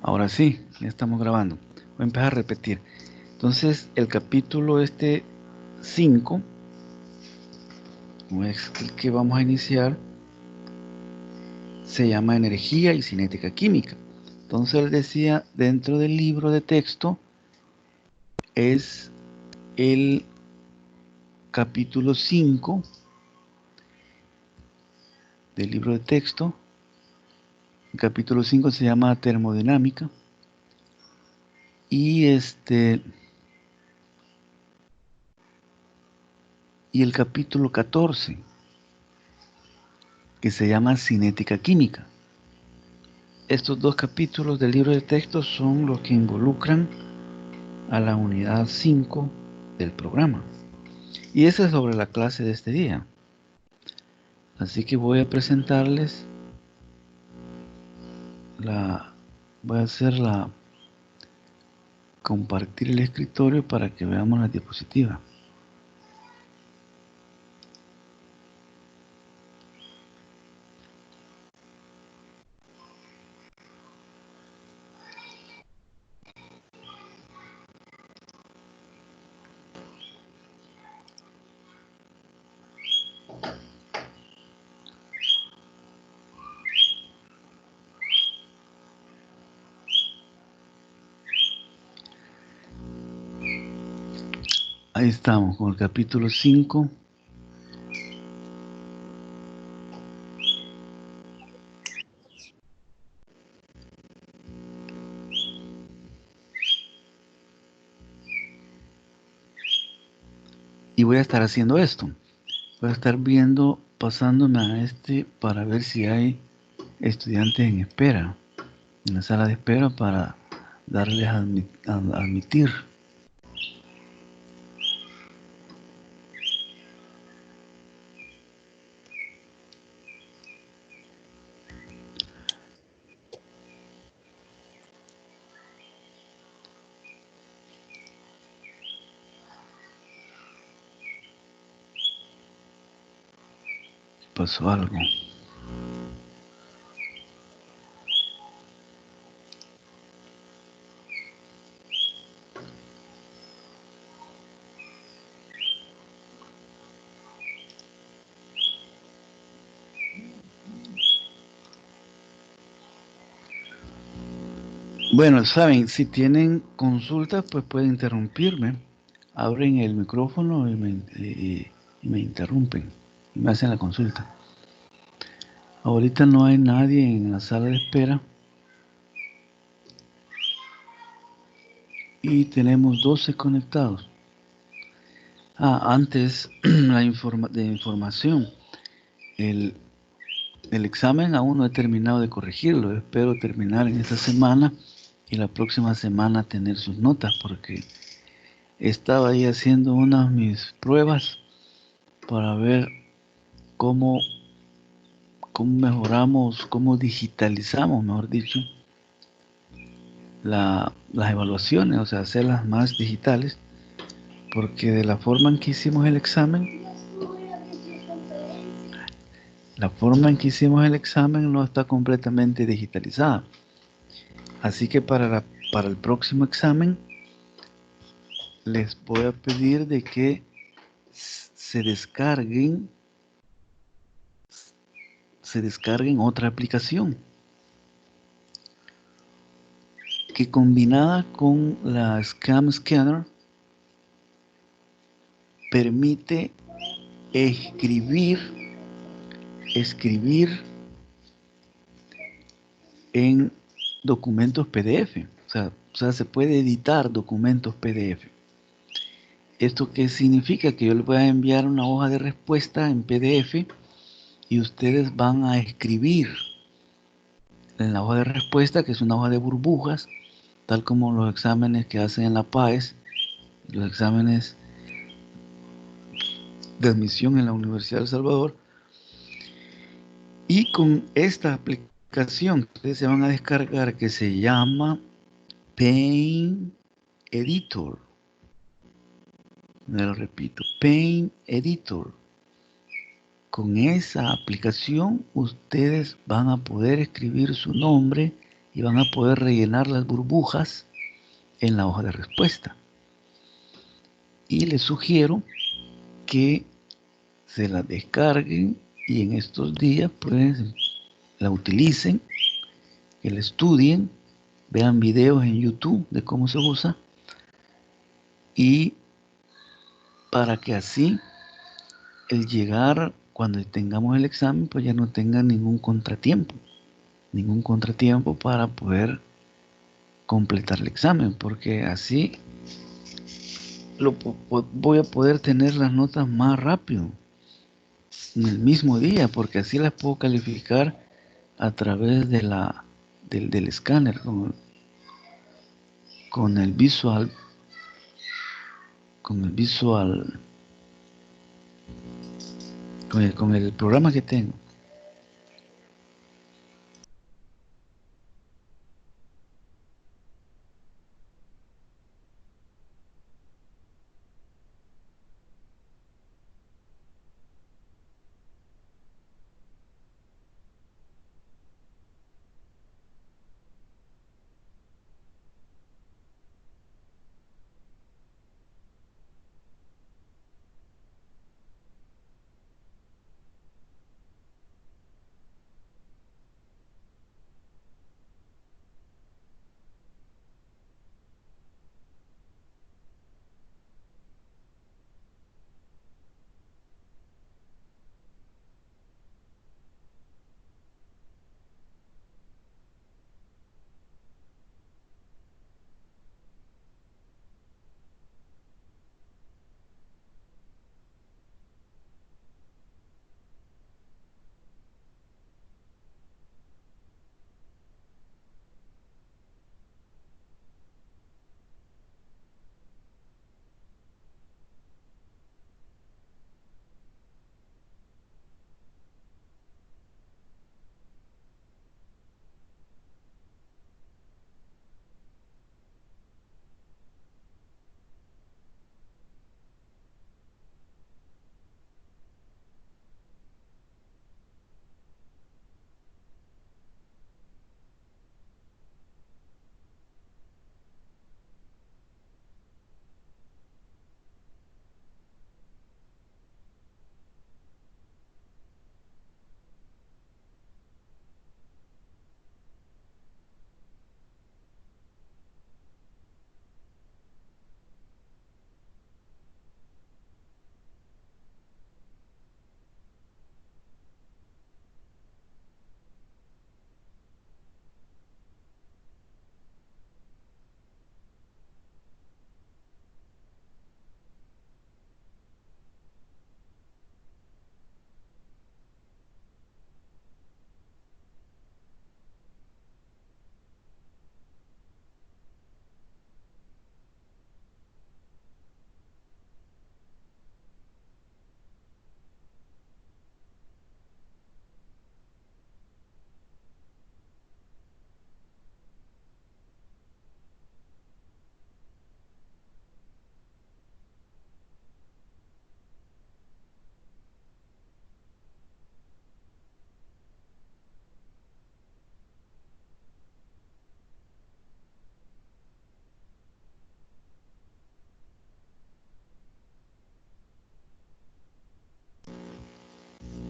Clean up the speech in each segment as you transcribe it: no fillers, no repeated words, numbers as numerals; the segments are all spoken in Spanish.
Ahora sí, ya estamos grabando. Voy a empezar a repetir. Entonces, el capítulo 5, como es el que vamos a iniciar, se llama Energía y Cinética Química. Entonces, él decía, dentro del libro de texto, es el capítulo 5 del libro de texto. El capítulo 5 se llama Termodinámica. Y y el capítulo 14, que se llama Cinética Química. Estos dos capítulos del libro de texto son los que involucran a la unidad 5 del programa. Y esa es sobre la clase de este día. Así que voy a presentarles voy a hacer compartir el escritorio para que veamos la diapositiva. Ahí estamos con el capítulo 5. Y voy a estar haciendo esto. Voy a estar viendo, pasándome a para ver si hay estudiantes en espera, en la sala de espera para darles a admitir. Pasó algo. Bueno, saben, si tienen consultas, pues pueden interrumpirme. Abren el micrófono y me interrumpen y me hacen la consulta. Ahorita no hay nadie en la sala de espera y tenemos 12 conectados. Antes de información, el, el examen aún no he terminado de corregirlo. Espero terminar en esta semana y la próxima semana tener sus notas porque estaba ahí haciendo unas mis pruebas para ver cómo, cómo mejoramos, cómo digitalizamos, mejor dicho, las evaluaciones, o sea, hacerlas más digitales, porque de la forma en que hicimos el examen, no está completamente digitalizada. Así que para el próximo examen les voy a pedir de que se descarguen otra aplicación que combinada con la Scam Scanner permite escribir en documentos PDF. O sea, se puede editar documentos PDF. ¿Esto qué significa? Que yo les voy a enviar una hoja de respuesta en PDF y ustedes van a escribir en la hoja de respuesta, que es una hoja de burbujas, tal como los exámenes que hacen en la PAES, los exámenes de admisión en la Universidad de El Salvador. Y con esta aplicación que ustedes se van a descargar, que se llama Paint Editor, me lo repito, Paint Editor. Con esa aplicación ustedes van a poder escribir su nombre y van a poder rellenar las burbujas en la hoja de respuesta. Y les sugiero que se la descarguen y en estos días pues la utilicen, que la estudien, vean videos en YouTube de cómo se usa y para que así el llegar cuando tengamos el examen pues ya no tengan ningún contratiempo para poder completar el examen, porque así voy a poder tener las notas más rápido en el mismo día, porque así las puedo calificar a través de del escáner con el visual con el visual con el programa que tengo.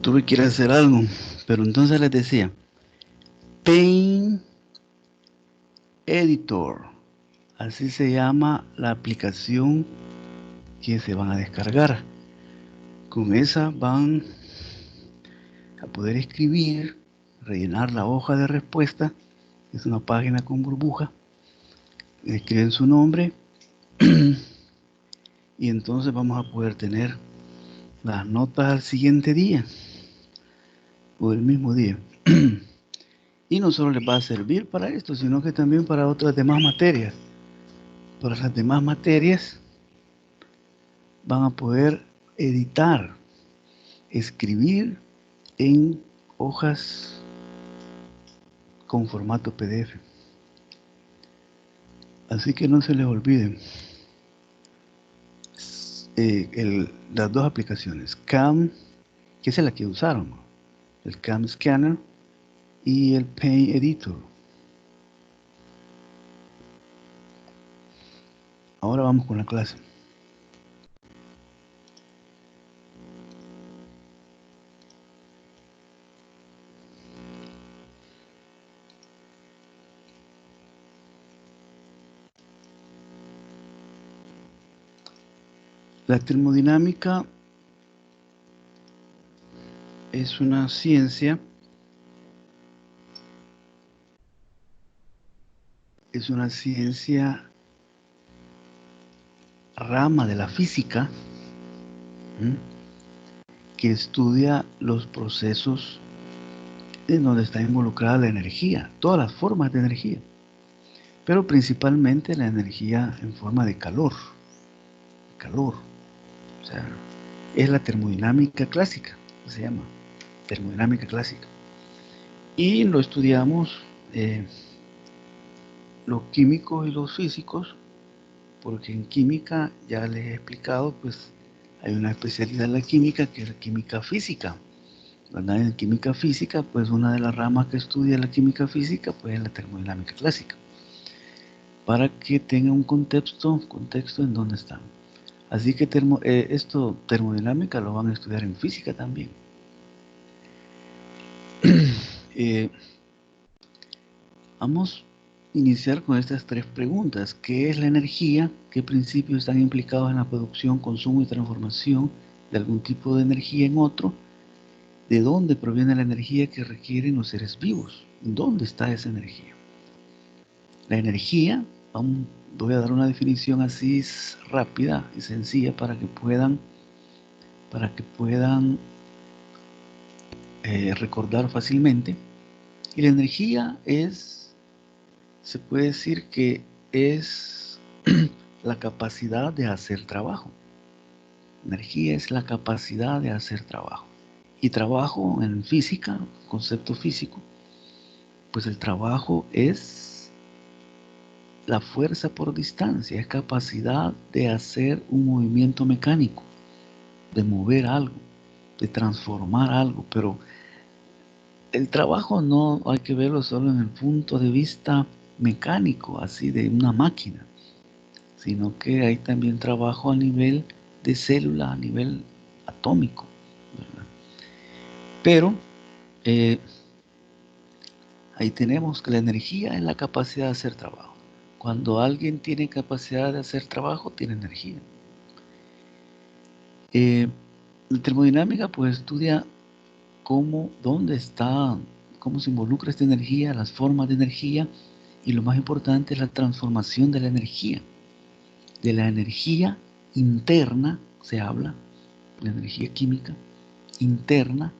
Tuve que ir a hacer algo, pero entonces les decía, Paint Editor, así se llama la aplicación que se van a descargar. Con esa van a poder escribir, rellenar la hoja de respuesta, es una página con burbuja, escriben su nombre y entonces vamos a poder tener las notas al siguiente día o el mismo día. Y no solo les va a servir para esto, sino que también para otras demás materias. Para las demás materias van a poder editar, escribir en hojas con formato PDF. Así que no se les olviden las dos aplicaciones, Cam, que es la que usaron, el Cam Scanner y el Paint Editor. Ahora vamos con la clase. La termodinámica es una ciencia, rama de la física, ¿m? Que estudia los procesos en donde está involucrada la energía, todas las formas de energía, pero principalmente la energía en forma de calor, o sea, es la termodinámica clásica, se llama termodinámica clásica. Y lo estudiamos los químicos y los físicos, porque en química, ya les he explicado, pues hay una especialidad en la química que es la química física, ¿verdad? En química física, pues una de las ramas que estudia la química física, pues es la termodinámica clásica, para que tenga un contexto en donde están. Así que termodinámica lo van a estudiar en física también. Vamos a iniciar con estas tres preguntas. ¿Qué es la energía? ¿Qué principios están implicados en la producción, consumo y transformación de algún tipo de energía en otro? ¿De dónde proviene la energía que requieren los seres vivos? ¿Dónde está esa energía? La energía, voy a dar una definición así rápida y sencilla para que puedan recordar fácilmente. Y la energía se puede decir que es la capacidad de hacer trabajo. Energía es la capacidad de hacer trabajo. Y trabajo en física, concepto físico, pues el trabajo es la fuerza por distancia, es capacidad de hacer un movimiento mecánico, de mover algo, de transformar algo, pero el trabajo no hay que verlo solo en el punto de vista mecánico, así de una máquina, sino que hay también trabajo a nivel de célula, a nivel atómico, ¿verdad? Pero ahí tenemos que la energía es la capacidad de hacer trabajo. Cuando alguien tiene capacidad de hacer trabajo, tiene energía. La termodinámica pues estudia dónde está, cómo se involucra esta energía, las formas de energía, y lo más importante es la transformación de la energía. De la energía interna, se habla, la energía química interna,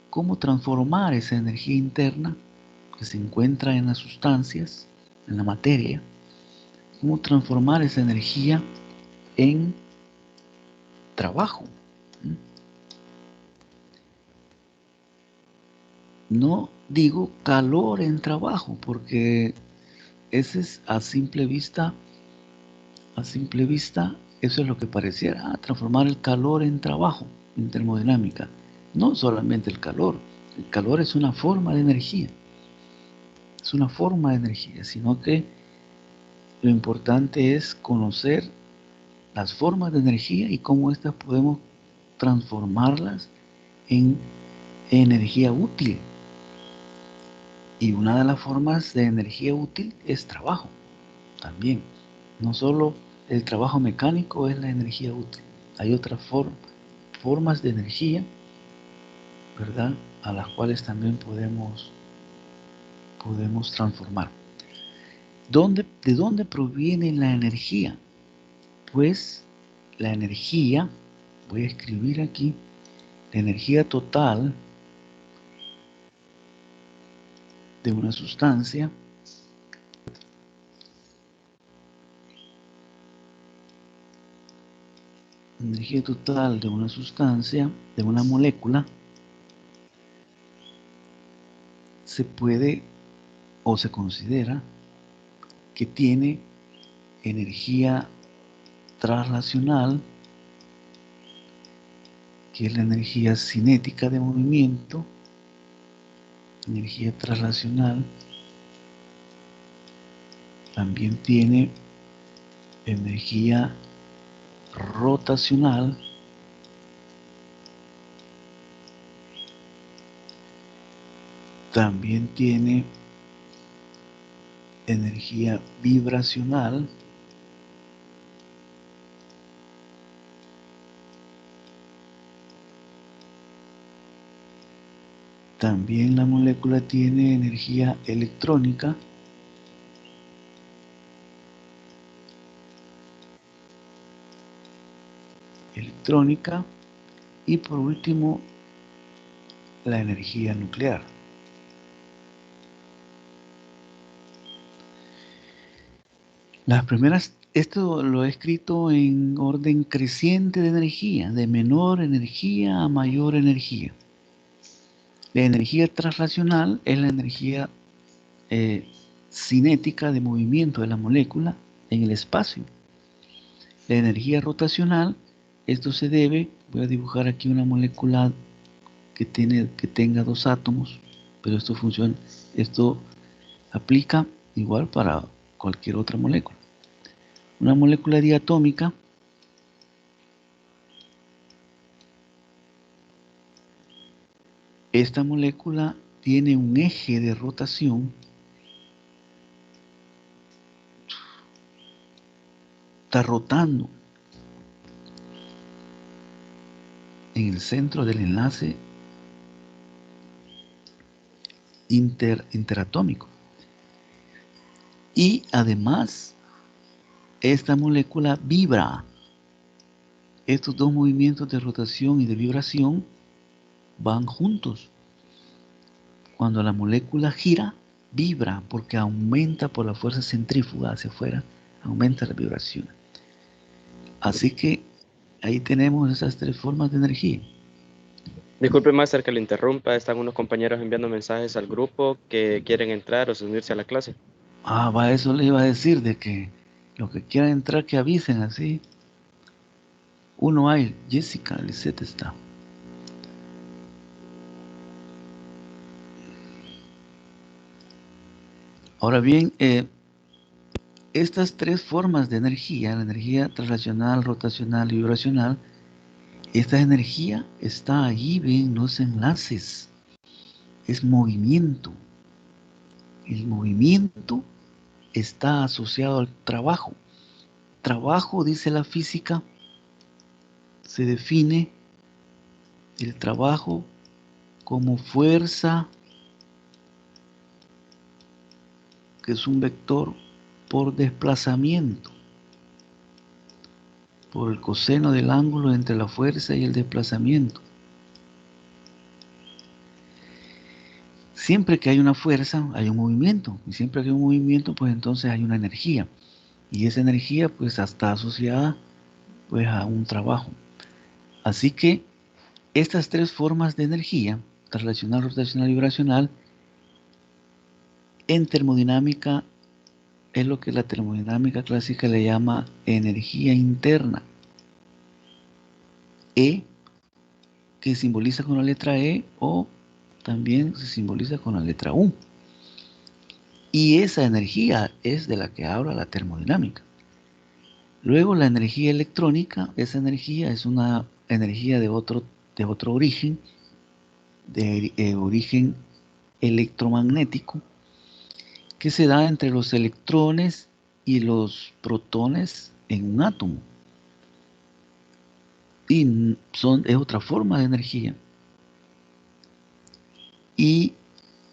cómo transformar esa energía interna que se encuentra en las sustancias, en la materia, cómo transformar esa energía en trabajo. No digo calor en trabajo, porque ese es a simple vista, eso es lo que pareciera, transformar el calor en trabajo, en termodinámica. No solamente el calor es una forma de energía, sino que lo importante es conocer las formas de energía y cómo estas podemos transformarlas en energía útil. Y una de las formas de energía útil es trabajo también. No solo el trabajo mecánico es la energía útil. Hay otras formas de energía, ¿verdad? A las cuales también podemos transformar. ¿De dónde proviene la energía? Pues la energía, voy a escribir aquí, la energía total de una sustancia de una molécula, se puede o se considera que tiene energía traslacional, que es la energía cinética de movimiento, energía traslacional. También tiene energía rotacional, también tiene energía vibracional, también la molécula tiene energía electrónica, y por último la energía nuclear. Las primeras, esto lo he escrito en orden creciente de energía, de menor energía a mayor energía. La energía translacional es la energía cinética de movimiento de la molécula en el espacio. La energía rotacional, esto se debe, voy a dibujar aquí una molécula que tenga dos átomos, pero esto aplica igual para cualquier otra molécula. Una molécula diatómica esta molécula tiene un eje de rotación está rotando en el centro del enlace interatómico. Y además, esta molécula vibra. Estos dos movimientos de rotación y de vibración van juntos. Cuando la molécula gira, vibra porque aumenta por la fuerza centrífuga hacia afuera, aumenta la vibración. Así que ahí tenemos esas tres formas de energía. Disculpe, Máster, que le interrumpa. Están unos compañeros enviando mensajes al grupo que quieren entrar o unirse a la clase. Va, eso le iba a decir, de que los que quieran entrar que avisen así. Uno hay, Jessica, Lisette está. Ahora bien, estas tres formas de energía, la energía translacional, rotacional y vibracional, esta energía está allí, ven los enlaces, es movimiento. El movimiento está asociado al trabajo. Trabajo, dice la física, se define el trabajo como fuerza, que es un vector por desplazamiento, por el coseno del ángulo entre la fuerza y el desplazamiento. Siempre que hay una fuerza, hay un movimiento, y siempre que hay un movimiento, pues entonces hay una energía, y esa energía pues está asociada pues a un trabajo. Así que estas tres formas de energía, translacional, rotacional y vibracional, en termodinámica es lo que la termodinámica clásica le llama energía interna. E, que simboliza con la letra E, o también se simboliza con la letra U. Y esa energía es de la que habla la termodinámica. Luego la energía electrónica, esa energía es una energía de otro origen, de origen electromagnético, que se da entre los electrones y los protones en un átomo. Y es otra forma de energía. Y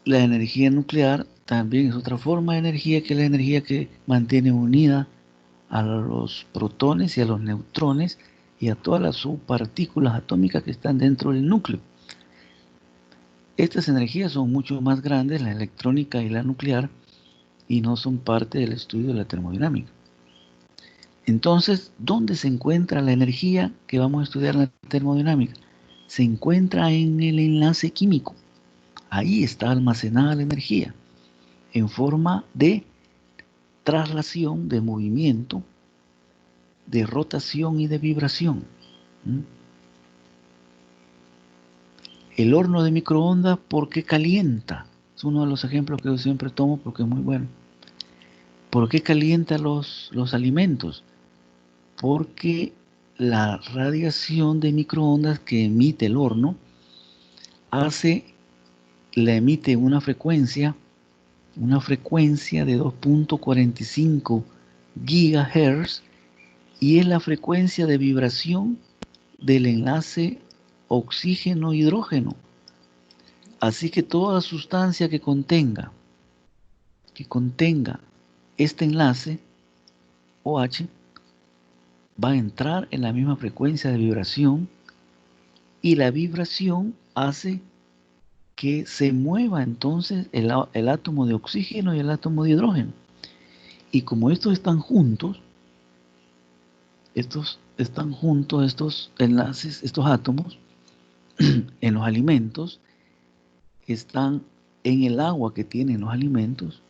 la energía nuclear también es otra forma de energía, que es la energía que mantiene unida a los protones y a los neutrones y a todas las subpartículas atómicas que están dentro del núcleo. Estas energías son mucho más grandes, la electrónica y la nuclear, y no son parte del estudio de la termodinámica. Entonces, ¿dónde se encuentra la energía que vamos a estudiar en la termodinámica? Se encuentra en el enlace químico. Ahí está almacenada la energía en forma de traslación, de movimiento, de rotación y de vibración. El horno de microondas, ¿por qué calienta? Es uno de los ejemplos que yo siempre tomo porque es muy bueno. ¿Por qué calienta los alimentos? porque la radiación de microondas que emite el horno le emite una frecuencia de 2.45 gigahertz, y es la frecuencia de vibración del enlace oxígeno-hidrógeno. Así que toda sustancia que contenga este enlace OH va a entrar en la misma frecuencia de vibración, y la vibración hace que se mueva entonces el átomo de oxígeno y el átomo de hidrógeno. Y como estos están juntos, estos enlaces, estos átomos, en los alimentos, están en el agua que tienen los alimentos.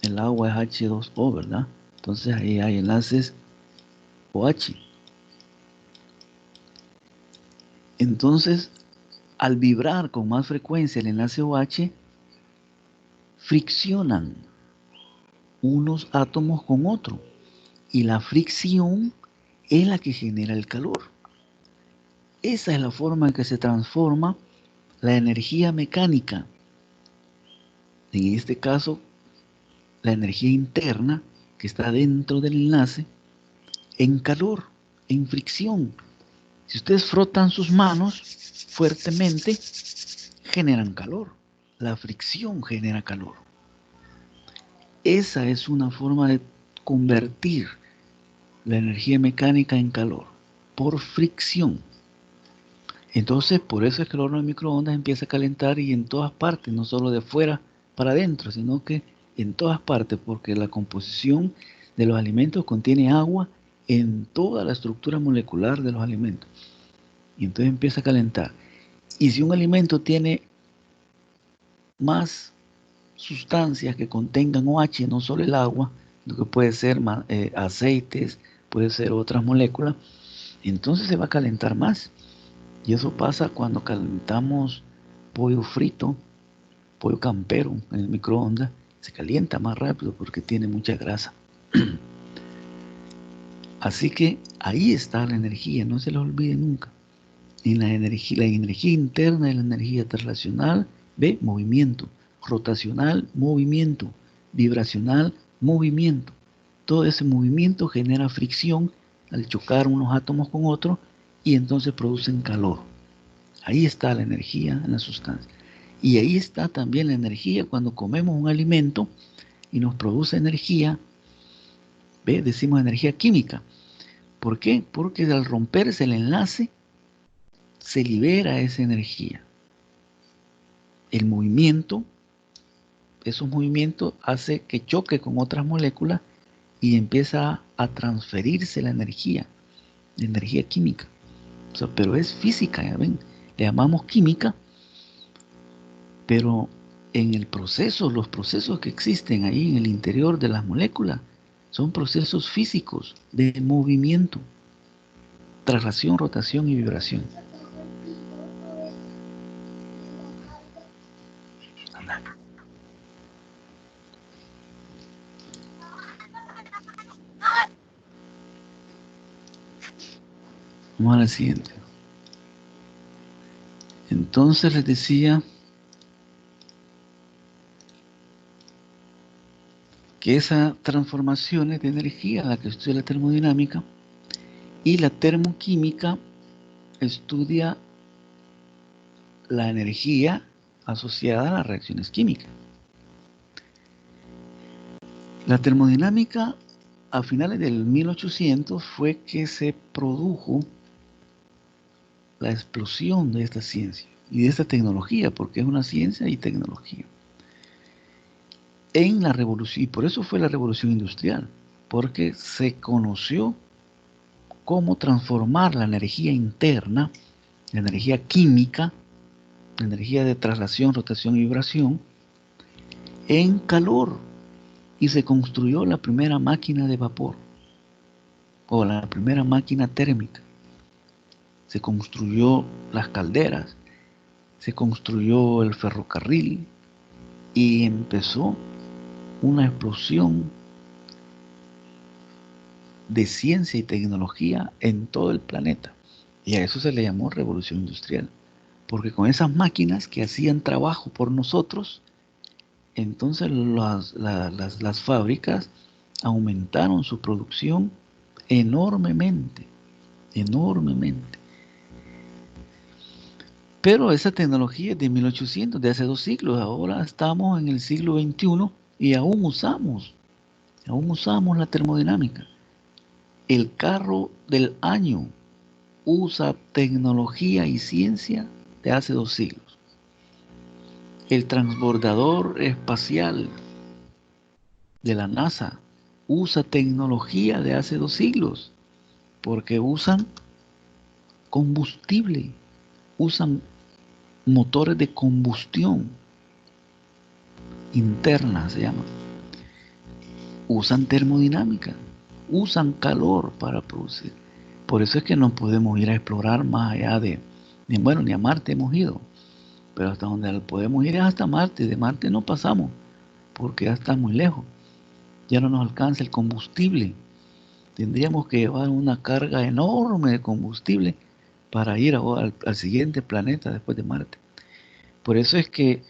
El agua es H2O, ¿verdad? Entonces ahí hay enlaces OH. Entonces, al vibrar con más frecuencia el enlace OH, friccionan unos átomos con otro, y la fricción es la que genera el calor. Esa es la forma en que se transforma la energía mecánica, en este caso la energía interna que está dentro del enlace, en calor, en fricción. Si ustedes frotan sus manos fuertemente, generan calor. La fricción genera calor. Esa es una forma de convertir la energía mecánica en calor, por fricción. Entonces, por eso es que el horno de microondas empieza a calentar, y en todas partes, no solo de fuera para adentro, sino que en todas partes, porque la composición de los alimentos contiene agua en toda la estructura molecular de los alimentos. Y entonces empieza a calentar. Y si un alimento tiene más sustancias que contengan OH, no solo el agua, lo que puede ser aceites, puede ser otras moléculas, entonces se va a calentar más. Y eso pasa cuando calentamos pollo frito, pollo campero en el microondas, se calienta más rápido porque tiene mucha grasa. Así que ahí está la energía, no se la olvide nunca. En la energía interna y la energía traslacional, ve, movimiento, rotacional, movimiento, vibracional, movimiento. Todo ese movimiento genera fricción al chocar unos átomos con otros, y entonces producen calor. Ahí está la energía en la sustancia. Y ahí está también la energía cuando comemos un alimento y nos produce energía. ¿Ve? Decimos energía química. ¿Por qué? Porque al romperse el enlace, se libera esa energía. El movimiento, esos movimientos hace que choque con otras moléculas y empieza a transferirse la energía química. O sea, pero es física, ya ven, le llamamos química, pero en el proceso, los procesos que existen ahí en el interior de las moléculas son procesos físicos de movimiento, traslación, rotación y vibración. Vamos a la siguiente. Entonces les decía que esas transformaciones de energía, la que estudia la termodinámica, y la termoquímica estudia la energía asociada a las reacciones químicas. La termodinámica, a finales del 1800, fue que se produjo la explosión de esta ciencia y de esta tecnología, porque es una ciencia y tecnología. En la revolución, y por eso fue la revolución industrial, porque se conoció cómo transformar la energía interna, la energía química, la energía de traslación, rotación y vibración, en calor, y se construyó la primera máquina de vapor, o la primera máquina térmica. Se construyó las calderas, se construyó el ferrocarril, y empezó una explosión de ciencia y tecnología en todo el planeta. Y a eso se le llamó revolución industrial. Porque con esas máquinas que hacían trabajo por nosotros, entonces las fábricas aumentaron su producción enormemente, enormemente. Pero esa tecnología es de 1800, de hace 2 siglos. Ahora estamos en el siglo XXI y aún usamos la termodinámica. El carro del año usa tecnología y ciencia de hace 2 siglos. El transbordador espacial de la NASA usa tecnología de hace 2 siglos, porque usan combustible, usan motores de combustión interna, se llama. Usan termodinámica, usan calor para producir. Por eso es que no podemos ir a explorar más allá bueno, ni a Marte hemos ido, pero hasta donde podemos ir es hasta Marte. De Marte no pasamos, porque ya está muy lejos. Ya no nos alcanza el combustible. Tendríamos que llevar una carga enorme de combustible para ir al siguiente planeta después de Marte. Por eso es que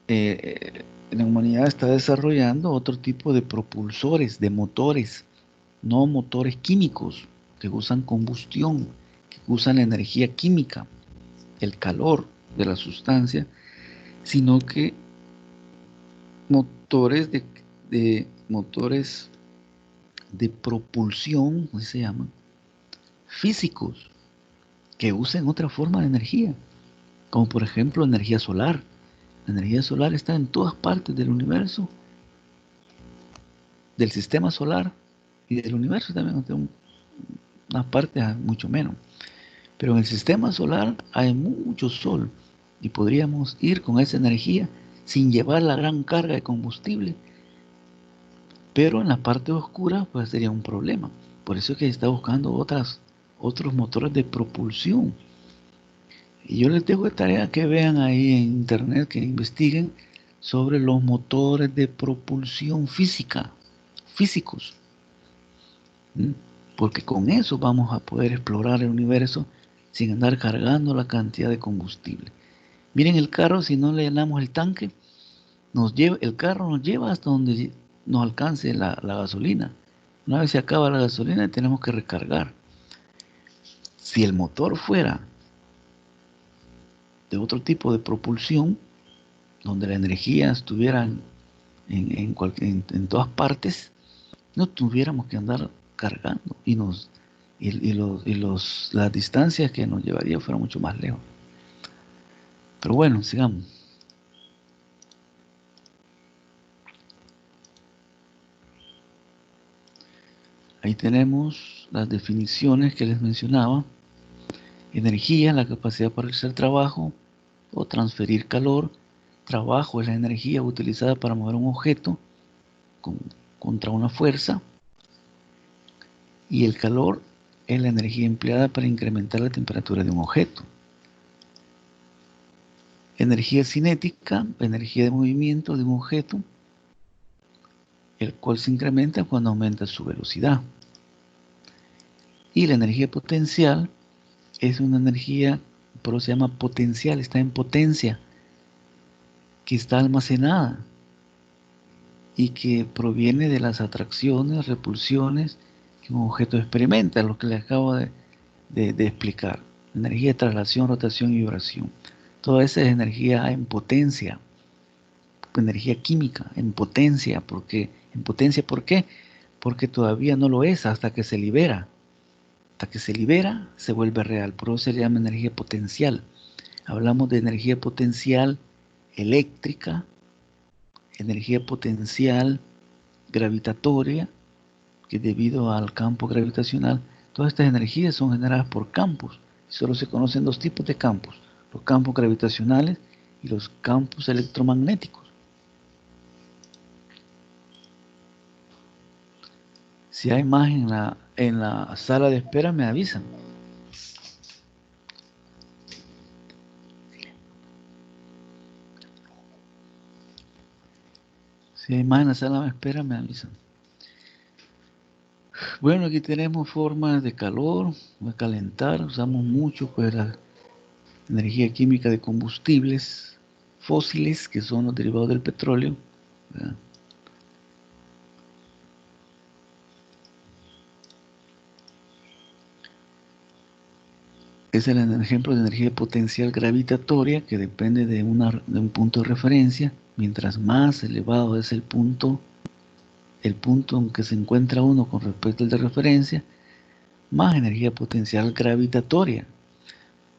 la humanidad está desarrollando otro tipo de propulsores, de motores, no motores químicos que usan combustión, que usan la energía química, el calor de la sustancia, sino que motores de propulsión, ¿cómo se llaman? Físicos, que usen otra forma de energía, como por ejemplo energía solar. La energía solar está en todas partes del universo, del sistema solar y del universo también, unas partes mucho menos. Pero en el sistema solar hay mucho sol y podríamos ir con esa energía sin llevar la gran carga de combustible. Pero en la parte oscura pues sería un problema. Por eso es que se está buscando otros motores de propulsión. Y yo les dejo de tarea que vean ahí en internet, que investiguen sobre los motores de propulsión físicos. ¿Mm? Porque con eso vamos a poder explorar el universo sin andar cargando la cantidad de combustible. Miren el carro, si no le llenamos el tanque, el carro nos lleva hasta donde nos alcance la gasolina. Una vez se acaba la gasolina, tenemos que recargar. Si el motor fuera de otro tipo de propulsión, donde la energía estuviera en todas partes, no tuviéramos que andar cargando las distancias que nos llevaría fueran mucho más lejos. Pero bueno, sigamos. Ahí tenemos las definiciones que les mencionaba. Energía, la capacidad para realizar trabajo o transferir calor. Trabajo es la energía utilizada para mover un objeto contra una fuerza. Y el calor es la energía empleada para incrementar la temperatura de un objeto. Energía cinética, energía de movimiento de un objeto, el cual se incrementa cuando aumenta su velocidad. Y la energía potencial es una energía, pero se llama potencial, está en potencia, que está almacenada y que proviene de las atracciones, repulsiones que un objeto experimenta, lo que les acabo de explicar. Energía de traslación, rotación y vibración. Toda esa es energía en potencia, energía química, en potencia. ¿Por qué? ¿Por qué? Porque todavía no lo es hasta que se libera. Hasta que se libera, se vuelve real. Por eso se le llama energía potencial. Hablamos de energía potencial eléctrica, energía potencial gravitatoria, que debido al campo gravitacional, todas estas energías son generadas por campos. Solo se conocen 2 tipos de campos: los campos gravitacionales y los campos electromagnéticos. Si hay más en la sala de espera, me avisan. Si hay más en la sala de espera, me avisan. Bueno, aquí tenemos formas de calor, de calentar. Usamos mucho pues la energía química de combustibles fósiles, que son los derivados del petróleo, ¿verdad? Ese es el ejemplo de energía potencial gravitatoria, que depende de un punto de referencia. Mientras más elevado es el punto en que se encuentra uno con respecto al de referencia, más energía potencial gravitatoria.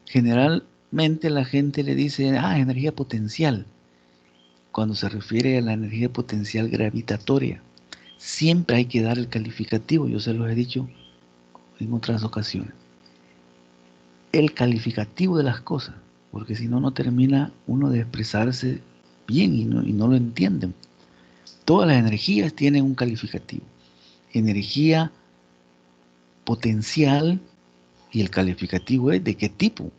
Generalmente la gente le dice, energía potencial, cuando se refiere a la energía potencial gravitatoria. Siempre hay que dar el calificativo, yo se los he dicho en otras ocasiones. El calificativo de las cosas, porque si no, no termina uno de expresarse bien y no lo entienden. Todas las energías tienen un calificativo. Energía potencial, y el calificativo es de qué tipo.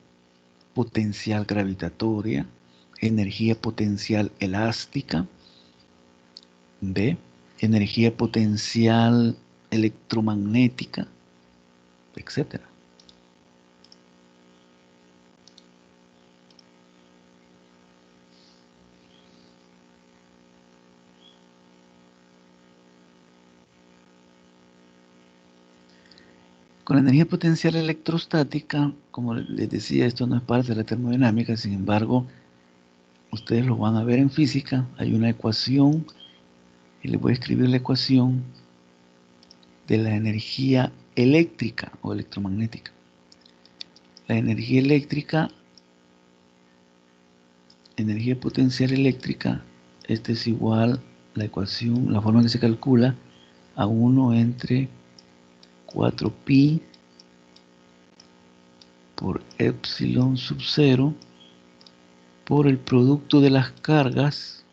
Potencial gravitatoria, energía potencial elástica, ¿ve? Energía potencial electromagnética, etcétera. Con la energía potencial electrostática, como les decía, esto no es parte de la termodinámica, sin embargo, ustedes lo van a ver en física. Hay una ecuación, y les voy a escribir la ecuación de la energía eléctrica o electromagnética. La energía eléctrica, energía potencial eléctrica, esta es igual, la ecuación, la forma que se calcula, a 1 entre 4pi por epsilon sub 0 por el producto de las cargas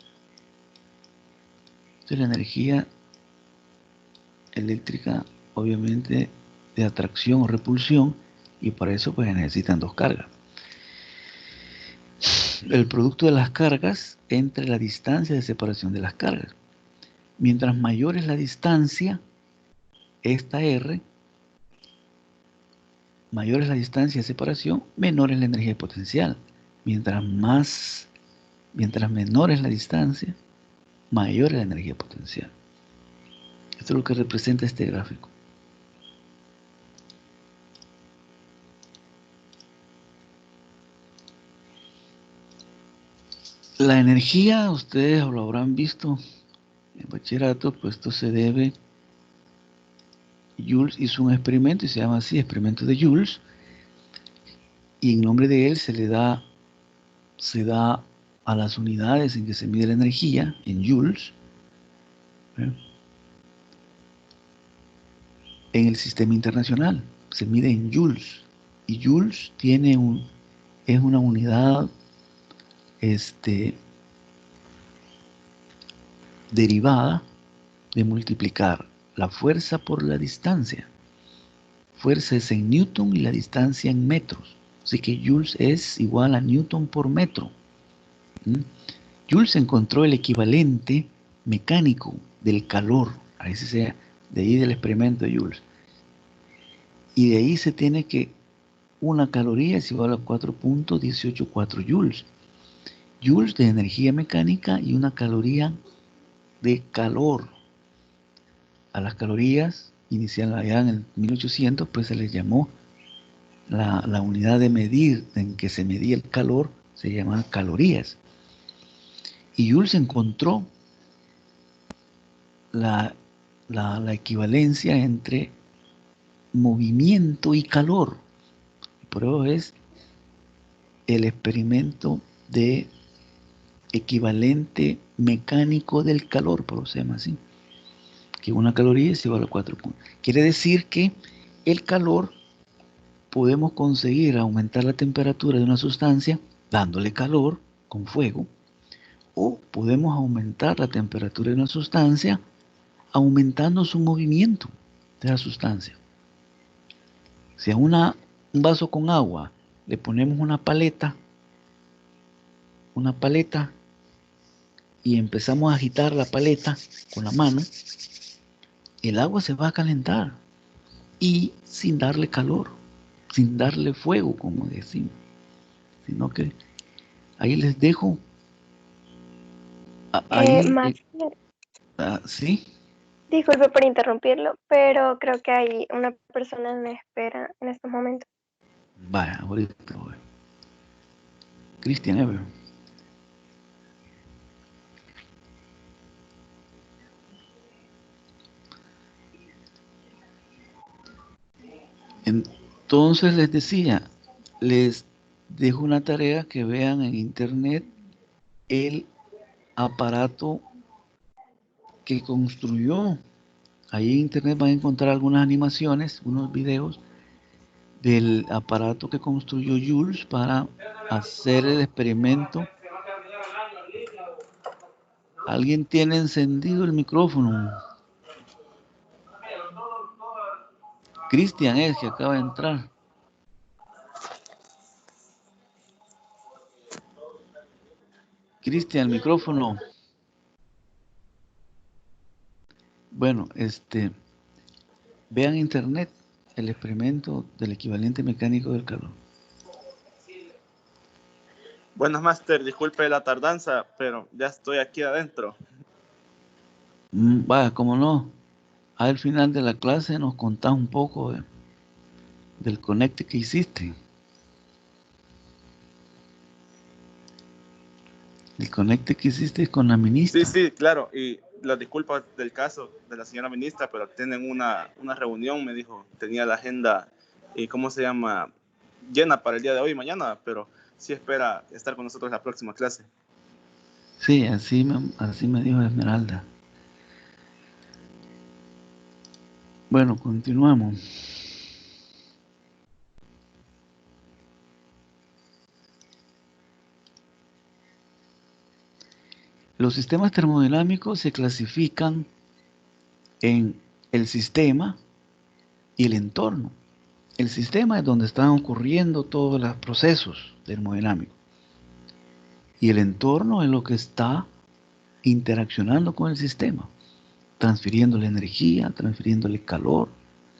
de la energía eléctrica, obviamente de atracción o repulsión, y para eso pues necesitan dos cargas. El producto de las cargas entre la distancia de separación de las cargas. Mientras mayor es la distancia, esta R, mayor es la distancia de separación, menor es la energía potencial. Mientras menor es la distancia, mayor es la energía potencial. Esto es lo que representa este gráfico. La energía, ustedes lo habrán visto en bachillerato, pues esto se debe. Joule hizo un experimento y se llama así, experimento de Joule, y en nombre de él se da a las unidades en que se mide la energía, en joules, ¿eh? En el sistema internacional se mide en joules, y joules es una unidad derivada de multiplicar la fuerza por la distancia. Fuerza es en newton y la distancia en metros. Así que joules es igual a newton por metro. Joule encontró el equivalente mecánico del calor. De ahí del experimento de Joule. Y de ahí se tiene que una caloría es igual a 4.184 joules. Joules de energía mecánica y una caloría de calor. A las calorías, inicial allá en el 1800, pues se les llamó la unidad de medir en que se medía el calor, se llamaba calorías. Y Joule encontró la equivalencia entre movimiento y calor. Por eso es el experimento de equivalente mecánico del calor, por eso se llama así, que una caloría es igual a 4 puntos. Quiere decir que el calor podemos conseguir aumentar la temperatura de una sustancia dándole calor con fuego, o podemos aumentar la temperatura de una sustancia aumentando su movimiento de la sustancia. Si a un vaso con agua le ponemos una paleta y empezamos a agitar la paleta con la mano, el agua se va a calentar. y sin darle calor, sin darle fuego, como decimos, sino que ahí les dejo, ahí, Máster, sí, disculpe por interrumpirlo, pero creo que hay una persona en espera en estos momentos. vaya, ahorita voy. Cristian Ever. Entonces les decía, les dejo una tarea que vean en internet el aparato que construyó. Ahí en internet van a encontrar algunas animaciones, unos videos del aparato que construyó Jules para hacer el experimento. ¿Alguien tiene encendido el micrófono? Cristian es que acaba de entrar. Cristian, el micrófono. Bueno, vean en internet el experimento del equivalente mecánico del calor. Buenas, Máster, disculpe la tardanza, pero ya estoy aquí adentro. Vaya, como no, al final de la clase nos contás un poco del conecte que hiciste. El conecte que hiciste con la ministra. Sí, claro, y las disculpas del caso de la señora ministra, pero tienen una reunión, me dijo, tenía la agenda, y ¿cómo se llama? Llena para el día de hoy y mañana, pero sí espera estar con nosotros en la próxima clase. Sí, así me dijo Esmeralda. Bueno, continuamos. Los sistemas termodinámicos se clasifican en el sistema y el entorno. El sistema es donde están ocurriendo todos los procesos termodinámicos. Y el entorno es lo que está interaccionando con el sistema, transfiriéndole energía, transfiriéndole calor,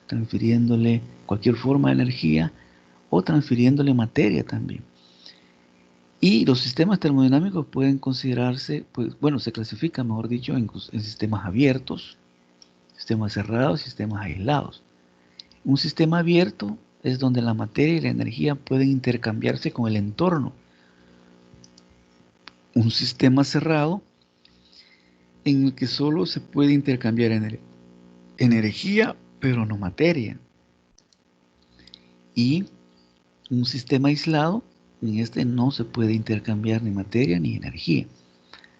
transfiriéndole cualquier forma de energía o transfiriéndole materia también. Y los sistemas termodinámicos pueden considerarse, pues, bueno, se clasifican, mejor dicho, en sistemas abiertos, sistemas cerrados, sistemas aislados. Un sistema abierto es donde la materia y la energía pueden intercambiarse con el entorno. Un sistema cerrado en el que solo se puede intercambiar energía, pero no materia. Y un sistema aislado, en este no se puede intercambiar ni materia ni energía.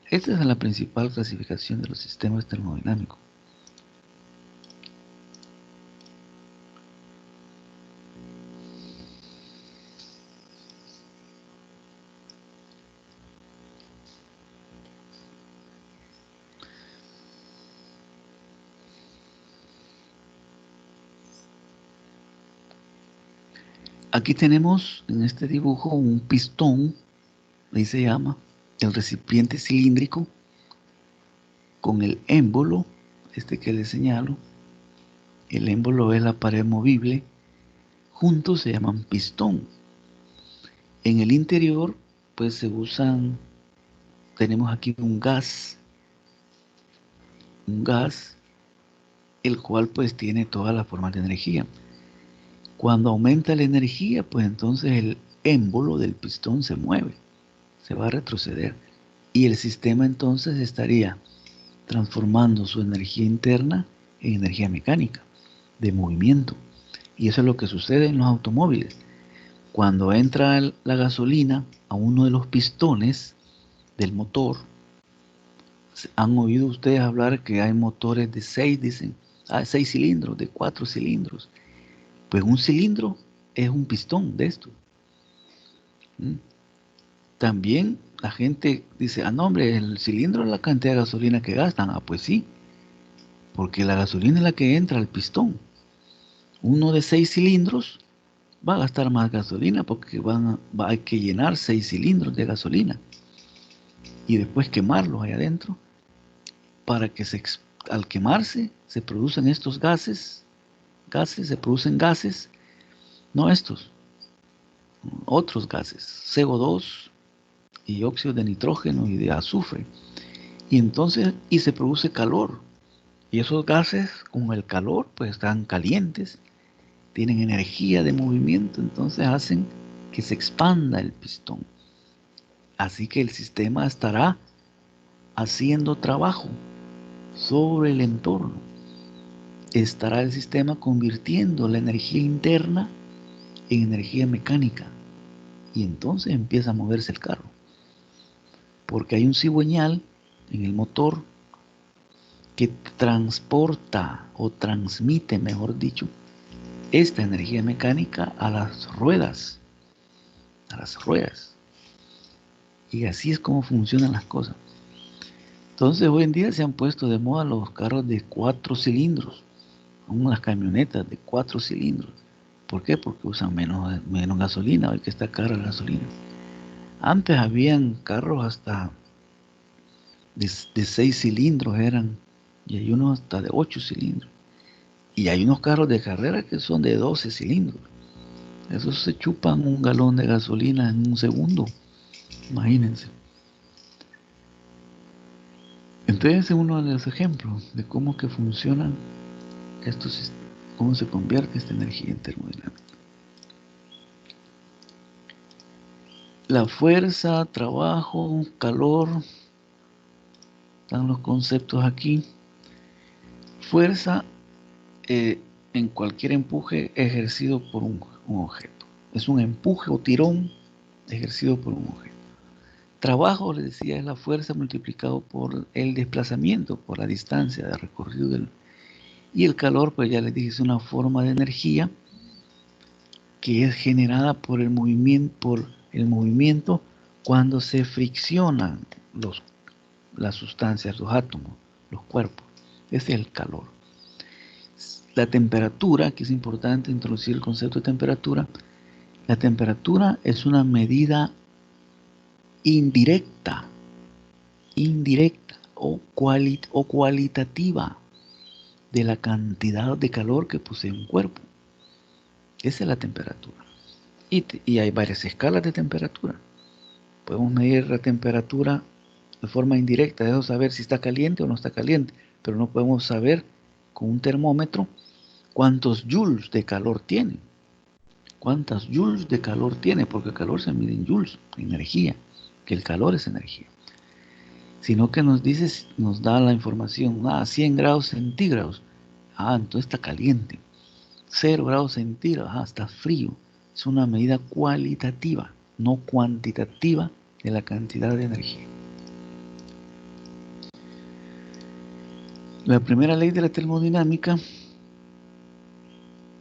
Esta es la principal clasificación de los sistemas termodinámicos. Aquí tenemos en este dibujo un pistón, ahí se llama, el recipiente cilíndrico, con el émbolo, este que les señalo. El émbolo es la pared movible, juntos se llaman pistón. En el interior, pues se usan, tenemos aquí un gas, el cual pues tiene todas las formas de energía. Cuando aumenta la energía, pues entonces el émbolo del pistón se mueve, se va a retroceder y el sistema entonces estaría transformando su energía interna en energía mecánica, de movimiento. Y eso es lo que sucede en los automóviles. Cuando entra la gasolina a uno de los pistones del motor, han oído ustedes hablar que hay motores de 6, dicen, 6 cilindros, de 4 cilindros. Pues un cilindro es un pistón de esto. También la gente dice, no hombre, el cilindro es la cantidad de gasolina que gastan. Pues sí, porque la gasolina es la que entra al pistón. Uno de 6 cilindros va a gastar más gasolina porque hay que llenar 6 cilindros de gasolina y después quemarlos ahí adentro para que al quemarse se producen estos gases gases, se producen gases, no estos, otros gases, CO2 y óxido de nitrógeno y de azufre. Y entonces, y se produce calor. Y esos gases, con el calor, pues están calientes, tienen energía de movimiento, entonces hacen que se expanda el pistón. Así que el sistema estará haciendo trabajo sobre el entorno. Estará el sistema convirtiendo la energía interna en energía mecánica. Y entonces empieza a moverse el carro. Porque hay un cigüeñal en el motor que transporta o transmite, mejor dicho, esta energía mecánica a las ruedas. A las ruedas. Y así es como funcionan las cosas. Entonces hoy en día se han puesto de moda los carros de 4 cilindros, unas camionetas de 4 cilindros. ¿Por qué? Porque usan menos gasolina, hoy que está cara la gasolina. Antes habían carros hasta de 6 cilindros eran, y hay unos hasta de 8 cilindros. Y hay unos carros de carrera que son de 12 cilindros. Esos se chupan un galón de gasolina en un segundo. Imagínense. Entonces es uno de los ejemplos de cómo que funcionan estos, cómo se convierte esta energía en termodinámica. La fuerza, trabajo, calor, están los conceptos aquí. Fuerza en cualquier empuje ejercido por un objeto. Es un empuje o tirón ejercido por un objeto. Trabajo, les decía, es la fuerza multiplicado por el desplazamiento, por la distancia de recorrido y el calor, pues ya les dije, es una forma de energía que es generada por el movimiento cuando se friccionan las sustancias, los átomos, los cuerpos. Ese es el calor. La temperatura, que es importante introducir el concepto de temperatura. La temperatura es una medida indirecta o cualitativa de la cantidad de calor que posee un cuerpo. Esa es la temperatura. Y hay varias escalas de temperatura. Podemos medir la temperatura de forma indirecta, de saber si está caliente o no está caliente, pero no podemos saber con un termómetro cuántos joules de calor tiene. ¿Cuántas joules de calor tiene? Porque el calor se mide en joules, energía, que el calor es energía. Sino que nos dice, nos da la información, 100 grados centígrados, entonces está caliente. 0 grados centígrados, está frío. Es una medida cualitativa, no cuantitativa de la cantidad de energía. La primera ley de la termodinámica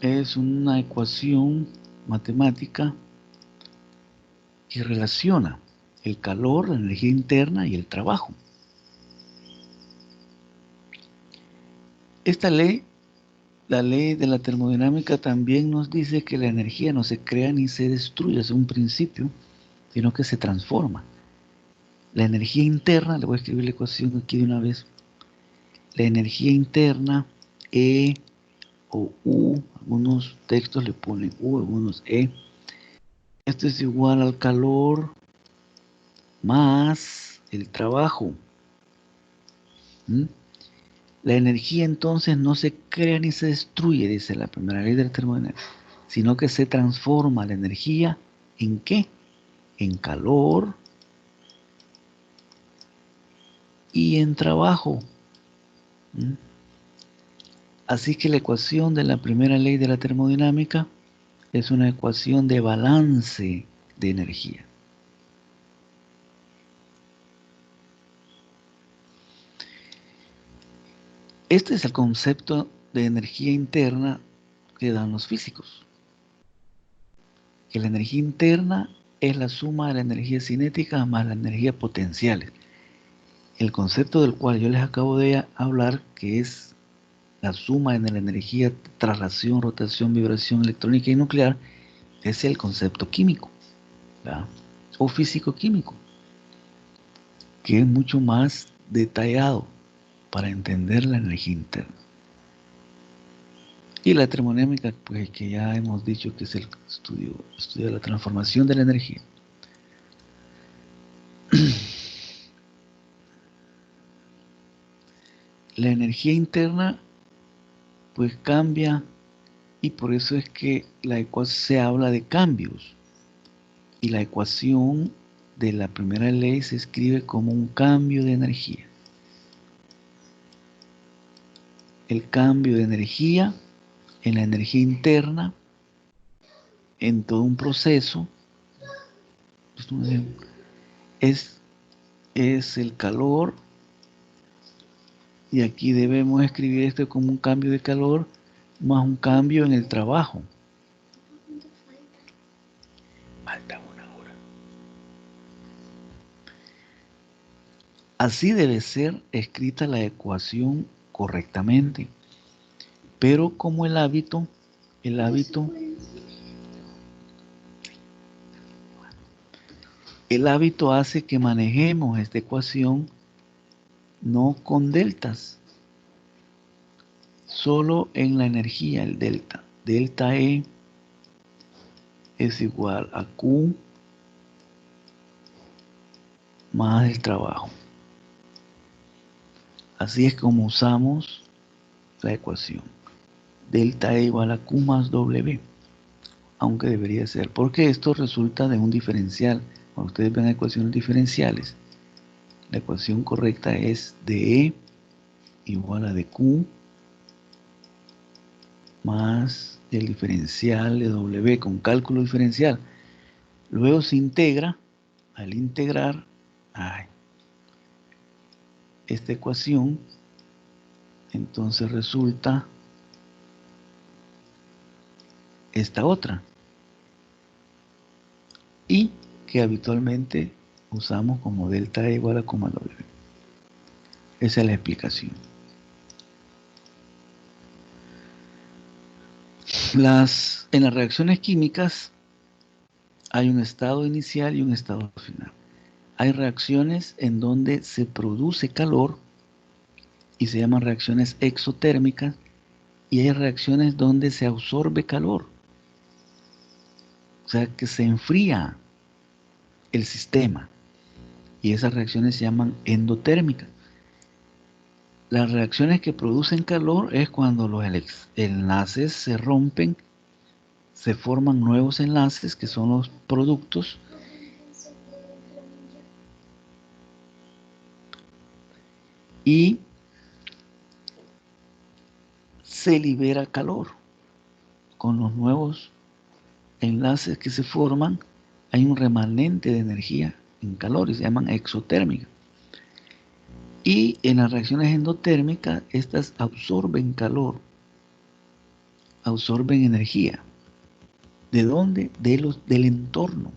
es una ecuación matemática que relaciona el calor, la energía interna y el trabajo. Esta ley, la ley de la termodinámica, también nos dice que la energía no se crea ni se destruye, es un principio, sino que se transforma. La energía interna, le voy a escribir la ecuación aquí de una vez. La energía interna, E o U, algunos textos le ponen U, algunos E. Esto es igual al calor más el trabajo. La energía entonces no se crea ni se destruye, dice la primera ley de la termodinámica, sino que se transforma la energía ¿en qué? En calor y en trabajo. Así que la ecuación de la primera ley de la termodinámica es una ecuación de balance de energía. Este es el concepto de energía interna que dan los físicos. Que la energía interna es la suma de la energía cinética más la energía potencial. El concepto del cual yo les acabo de hablar, que es la suma de la energía, traslación, rotación, vibración electrónica y nuclear, es el concepto químico, ¿verdad? O físico-químico, que es mucho más detallado para entender la energía interna. Y la termodinámica, pues que ya hemos dicho que es el estudio de la transformación de la energía. La energía interna pues cambia, y por eso es que se habla de cambios, y la ecuación de la primera ley se escribe como un cambio de energía. El cambio de energía en la energía interna, en todo un proceso, es el calor, y aquí debemos escribir esto como un cambio de calor más un cambio en el trabajo. Falta una hora. Así debe ser escrita la ecuación correctamente, pero como el hábito hace que manejemos esta ecuación no con deltas, solo en la energía, el delta. Delta E es igual a Q más el trabajo. Así es como usamos la ecuación. Delta E igual a Q más W, aunque debería ser, porque esto resulta de un diferencial. Cuando ustedes ven ecuaciones diferenciales, la ecuación correcta es de E igual a de Q más el diferencial de W con cálculo diferencial. Luego se integra. Al integrar esta ecuación, entonces resulta esta otra, y que habitualmente usamos como delta E igual a Q más W. Esa es la explicación. En las reacciones químicas hay un estado inicial y un estado final. Hay reacciones en donde se produce calor y se llaman reacciones exotérmicas, y hay reacciones donde se absorbe calor, o sea que se enfría el sistema, y esas reacciones se llaman endotérmicas. Las reacciones que producen calor es cuando los enlaces se rompen, se forman nuevos enlaces que son los productos, y se libera calor. Con los nuevos enlaces que se forman hay un remanente de energía en calor y se llaman exotérmicas. Y en las reacciones endotérmicas, estas absorben calor, absorben energía. ¿De dónde? Del entorno.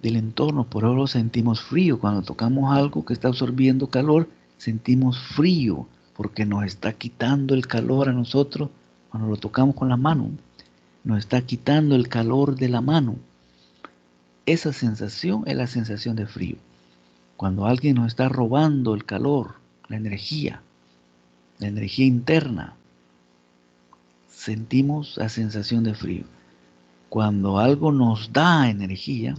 Del entorno. Por eso sentimos frío. Cuando tocamos algo que está absorbiendo calor, sentimos frío, porque nos está quitando el calor a nosotros. Cuando lo tocamos con la mano, nos está quitando el calor de la mano. Esa sensación es la sensación de frío. Cuando alguien nos está robando el calor, la energía interna, sentimos la sensación de frío. Cuando algo nos da energía,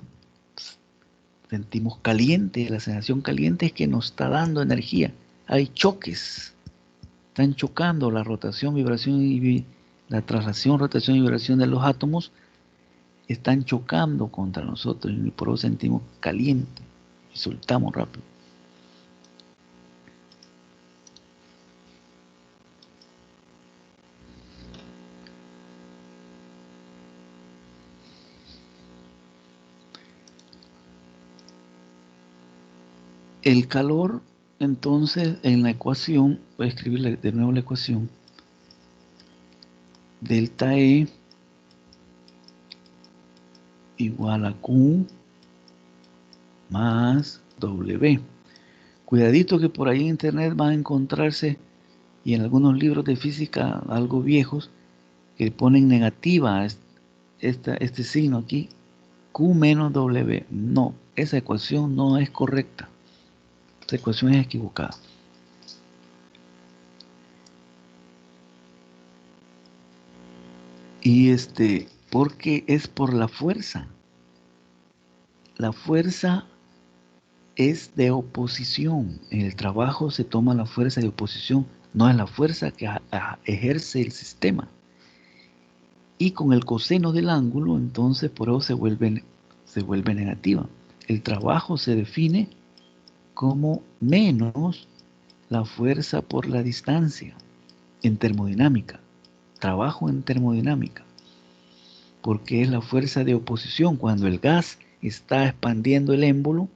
sentimos caliente. La sensación caliente es que nos está dando energía. Hay choques. Están chocando la rotación, vibración y la traslación, rotación y vibración de los átomos. Están chocando contra nosotros y por eso sentimos caliente y soltamos rápido. El calor, entonces, en la ecuación, voy a escribir de nuevo la ecuación. Delta E igual a Q más W. Cuidadito que por ahí en internet van a encontrarse, y en algunos libros de física algo viejos, que ponen negativa este signo aquí, Q menos W. No, esa ecuación no es correcta. Esa ecuación es equivocada. Y porque es por la fuerza. La fuerza es de oposición. En el trabajo se toma la fuerza de oposición, no es la fuerza que ejerce el sistema. Y con el coseno del ángulo, entonces por eso se vuelve negativa. El trabajo se define como menos la fuerza por la distancia en termodinámica. Trabajo en termodinámica. Porque es la fuerza de oposición. Cuando el gas está expandiendo el émbolo,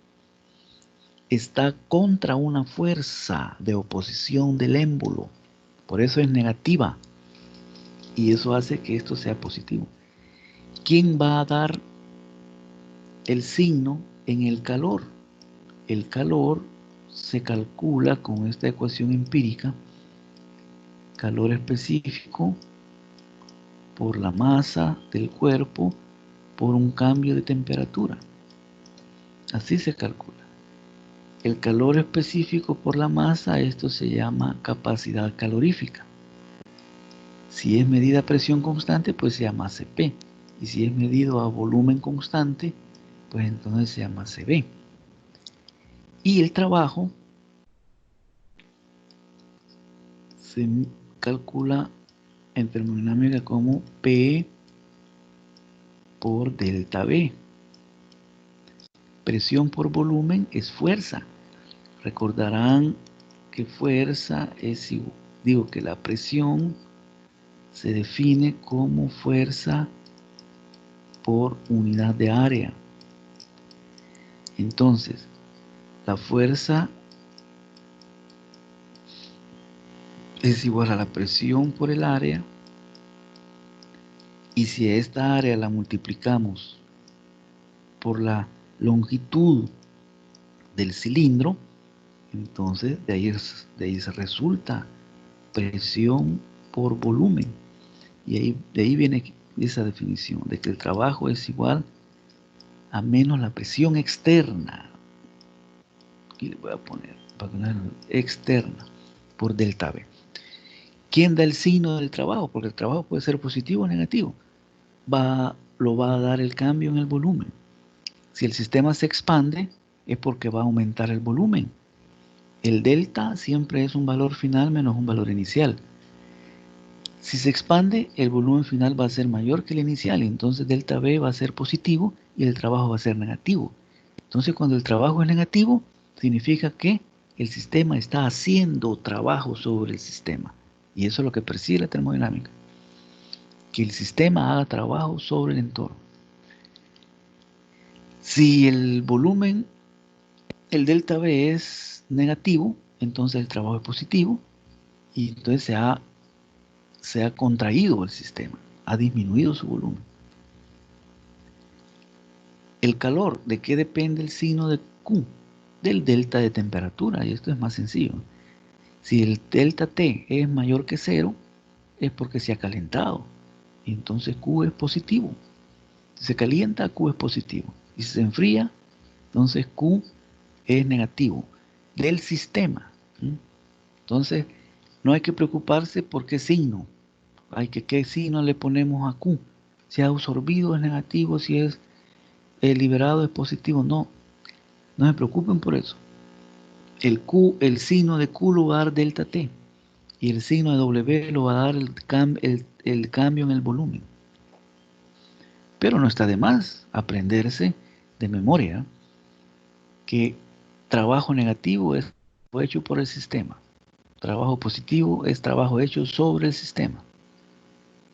está contra una fuerza de oposición del émbolo. Por eso es negativa. Y eso hace que esto sea positivo. ¿Quién va a dar el signo en el calor? El calor se calcula con esta ecuación empírica. Calor específico por la masa del cuerpo por un cambio de temperatura. Así se calcula. El calor específico por la masa, esto se llama capacidad calorífica. Si es medida a presión constante, pues se llama Cp. Y si es medido a volumen constante, pues entonces se llama Cv. Y el trabajo se calcula en termodinámica como P por delta V. Presión por volumen es fuerza. Recordarán que fuerza es igual, digo que la presión se define como fuerza por unidad de área. Entonces, la fuerza es igual a la presión por el área, y si a esta área la multiplicamos por la longitud del cilindro, entonces de ahí se resulta presión por volumen. Y de ahí viene esa definición de que el trabajo es igual a menos la presión externa. Aquí le voy a poner externa por delta V. ¿Quién da el signo del trabajo? Porque el trabajo puede ser positivo o negativo. Lo va a dar el cambio en el volumen. Si el sistema se expande, es porque va a aumentar el volumen. El delta siempre es un valor final menos un valor inicial. Si se expande, el volumen final va a ser mayor que el inicial, y entonces delta V va a ser positivo y el trabajo va a ser negativo. Entonces, cuando el trabajo es negativo, significa que el sistema está haciendo trabajo sobre el sistema. Y eso es lo que persigue la termodinámica. Que el sistema haga trabajo sobre el entorno. Si el volumen, el delta V es negativo, entonces el trabajo es positivo y entonces se ha contraído el sistema, ha disminuido su volumen. El calor, ¿de qué depende el signo de Q? Del delta de temperatura, y esto es más sencillo. Si el delta T es mayor que 0, es porque se ha calentado, y entonces Q es positivo. Si se calienta, Q es positivo. Y si se enfría, entonces Q es negativo del sistema. Entonces, no hay que preocuparse por qué signo. ¿Qué signo le ponemos a Q? Si es absorbido es negativo, si es liberado es positivo. No se preocupen por eso. El signo de Q lo va a dar delta T. Y el signo de W lo va a dar el cambio en el volumen. Pero no está de más aprenderse de memoria que trabajo negativo es hecho por el sistema. Trabajo positivo es trabajo hecho sobre el sistema.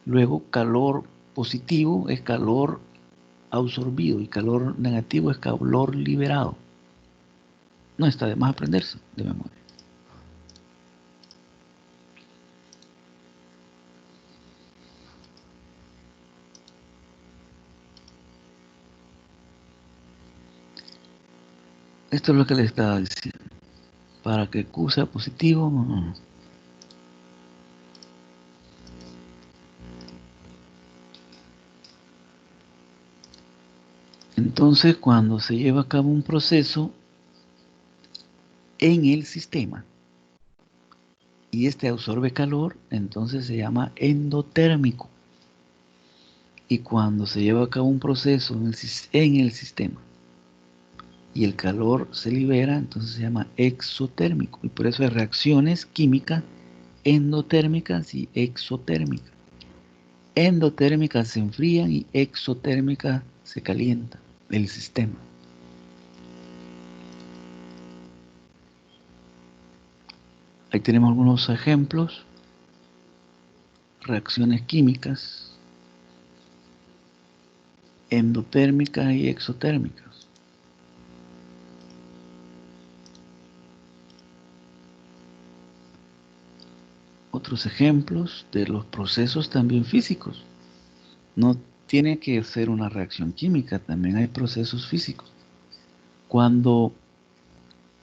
Luego, calor positivo es calor absorbido y calor negativo es calor liberado. No está de más aprenderse de memoria. Esto es lo que le estaba diciendo. Para que Q sea positivo, no. Entonces, cuando se lleva a cabo un proceso en el sistema y este absorbe calor, entonces se llama endotérmico. y cuando se lleva a cabo un proceso en el sistema y el calor se libera, entonces se llama exotérmico, y por eso hay reacciones químicas endotérmicas y exotérmicas. Endotérmicas se enfrían y exotérmicas se calientan el sistema. Ahí tenemos algunos ejemplos. Reacciones químicas endotérmicas y exotérmicas. Otros ejemplos de los procesos también físicos. No tiene que ser una reacción química, también hay procesos físicos. Cuando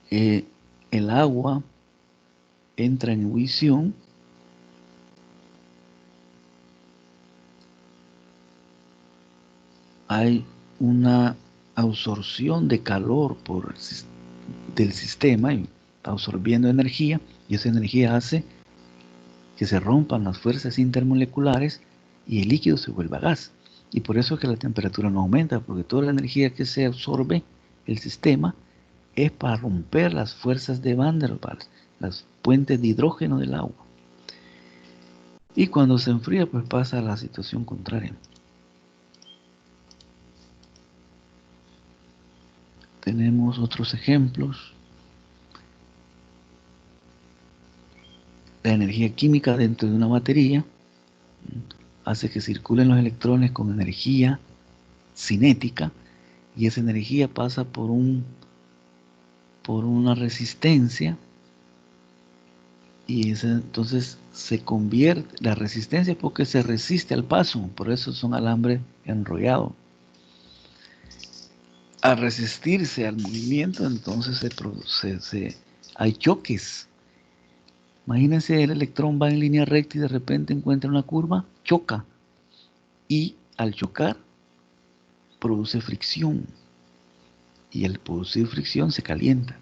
el agua entra en ebullición, hay una absorción de calor del sistema, y está absorbiendo energía, y esa energía hace que se rompan las fuerzas intermoleculares y el líquido se vuelva gas. Y por eso es que la temperatura no aumenta, porque toda la energía que se absorbe el sistema es para romper las fuerzas de Van der Waals, las puentes de hidrógeno del agua. Y cuando se enfría, pues pasa a la situación contraria. Tenemos otros ejemplos. La energía química dentro de una batería hace que circulen los electrones con energía cinética, y esa energía pasa por una resistencia, y entonces se convierte la resistencia porque se resiste al paso, por eso son alambres enrollados. Al resistirse al movimiento, entonces hay choques. Imagínense, el electrón va en línea recta y de repente encuentra una curva, choca, y al chocar produce fricción, y al producir fricción se calienta.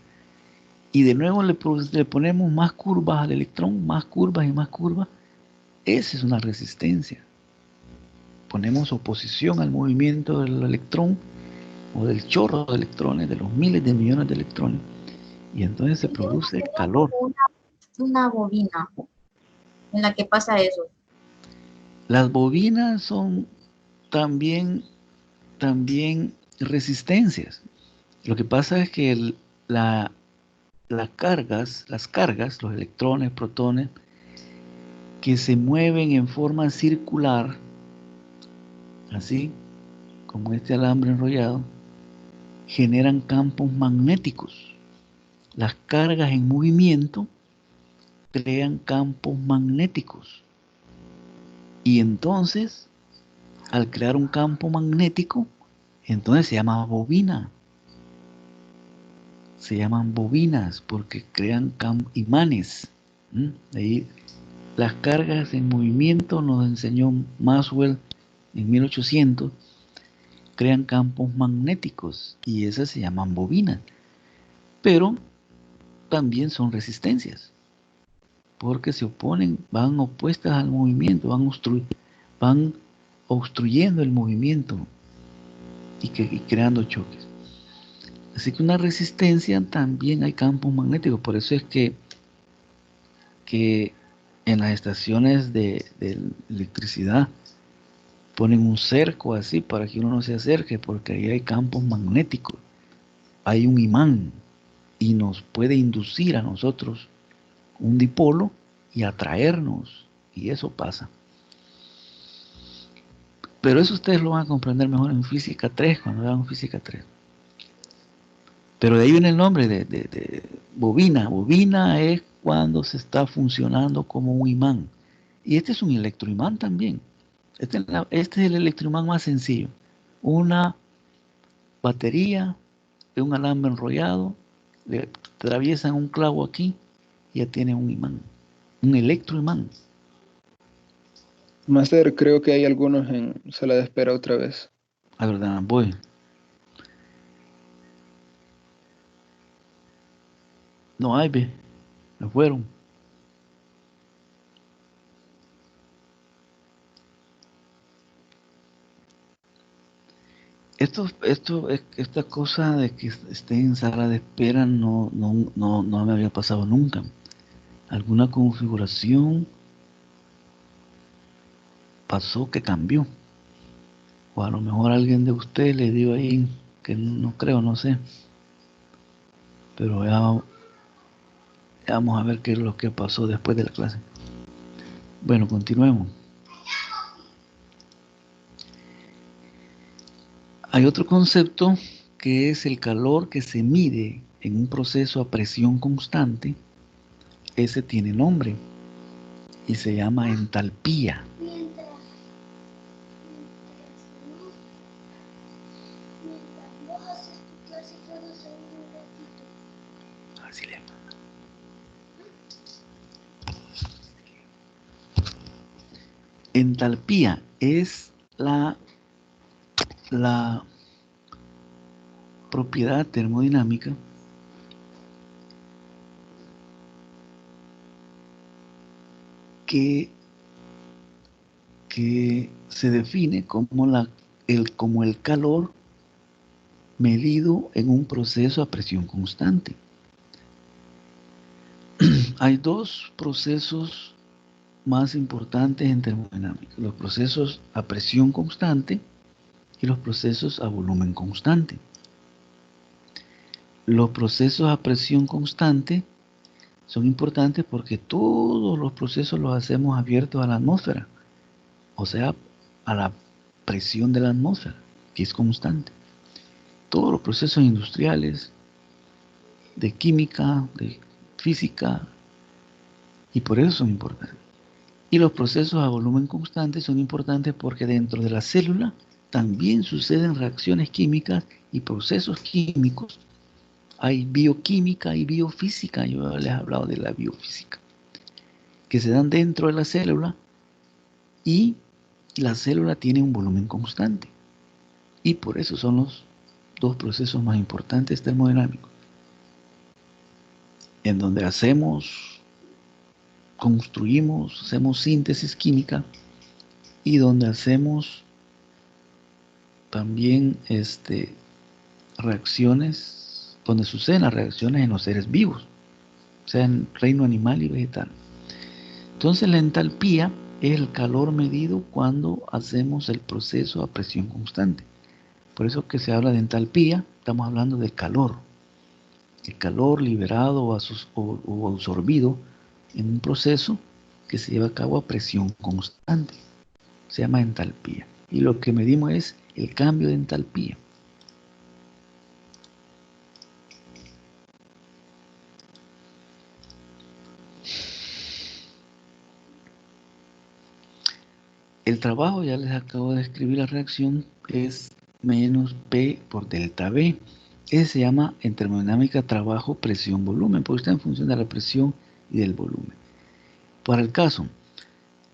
Y de nuevo le ponemos más curvas al electrón, más curvas y más curvas. Esa es una resistencia. Ponemos oposición al movimiento del electrón o del chorro de electrones, de los miles de millones de electrones, y entonces se produce calor. Una bobina en la que pasa eso. Las bobinas son también resistencias. Lo que pasa es que las cargas, los electrones, protones, que se mueven en forma circular, así como este alambre enrollado, generan campos magnéticos. Las cargas en movimiento crean campos magnéticos. Y entonces, al crear un campo magnético, entonces se llama bobina. Se llaman bobinas porque crean imanes. De ahí las cargas en movimiento, nos enseñó Maxwell en 1800, crean campos magnéticos y esas se llaman bobinas. Pero también son resistencias porque se oponen, van opuestas al movimiento, van obstruyendo el movimiento y creando choques. Así que una resistencia también hay campos magnéticos. Por eso es que en las estaciones de electricidad ponen un cerco así para que uno no se acerque, porque ahí hay campos magnéticos. Hay un imán y nos puede inducir a nosotros un dipolo y atraernos. Y eso pasa. Pero eso ustedes lo van a comprender mejor en física 3, cuando vean física 3. Pero de ahí viene el nombre de bobina. Bobina es cuando se está funcionando como un imán. Y este es un electroimán también. Este es el electroimán más sencillo. Una batería de un alambre enrollado, le atraviesan un clavo aquí y ya tiene un imán. Un electroimán. Master, creo que hay algunos en sala de espera otra vez. La verdad, voy. No hay, ve. Me fueron. Esta cosa de que esté en sala de espera no me había pasado nunca. Alguna configuración pasó que cambió. O a lo mejor alguien de ustedes le dio ahí, que no creo, no sé. Pero ya vamos a ver qué es lo que pasó después de la clase. Bueno, continuemos. Hay otro concepto que es el calor que se mide en un proceso a presión constante. Ese tiene nombre y se llama entalpía. Así le llama. Entalpía es la propiedad termodinámica que se define como el calor medido en un proceso a presión constante. Hay dos procesos más importantes en termodinámica: los procesos a presión constante y los procesos a volumen constante. Los procesos a presión constante son importantes porque todos los procesos los hacemos abiertos a la atmósfera, o sea, a la presión de la atmósfera, que es constante. Todos los procesos industriales, de química, de física, y por eso son importantes. Y los procesos a volumen constante son importantes porque dentro de la célula también suceden reacciones químicas y procesos químicos. Hay bioquímica y biofísica. Yo les he hablado de la biofísica, que se dan dentro de la célula, y la célula tiene un volumen constante. Y por eso son los dos procesos más importantes termodinámicos, en donde construimos, hacemos síntesis química, y donde hacemos también reacciones, donde suceden las reacciones en los seres vivos, o sea, en reino animal y vegetal. Entonces la entalpía es el calor medido cuando hacemos el proceso a presión constante. Por eso que se habla de entalpía, estamos hablando del calor. El calor liberado o absorbido en un proceso que se lleva a cabo a presión constante. Se llama entalpía. Y lo que medimos es el cambio de entalpía. El trabajo, ya les acabo de escribir la reacción, es menos P por delta B. Ese se llama en termodinámica trabajo, presión, volumen, porque está en función de la presión y del volumen. Para el caso,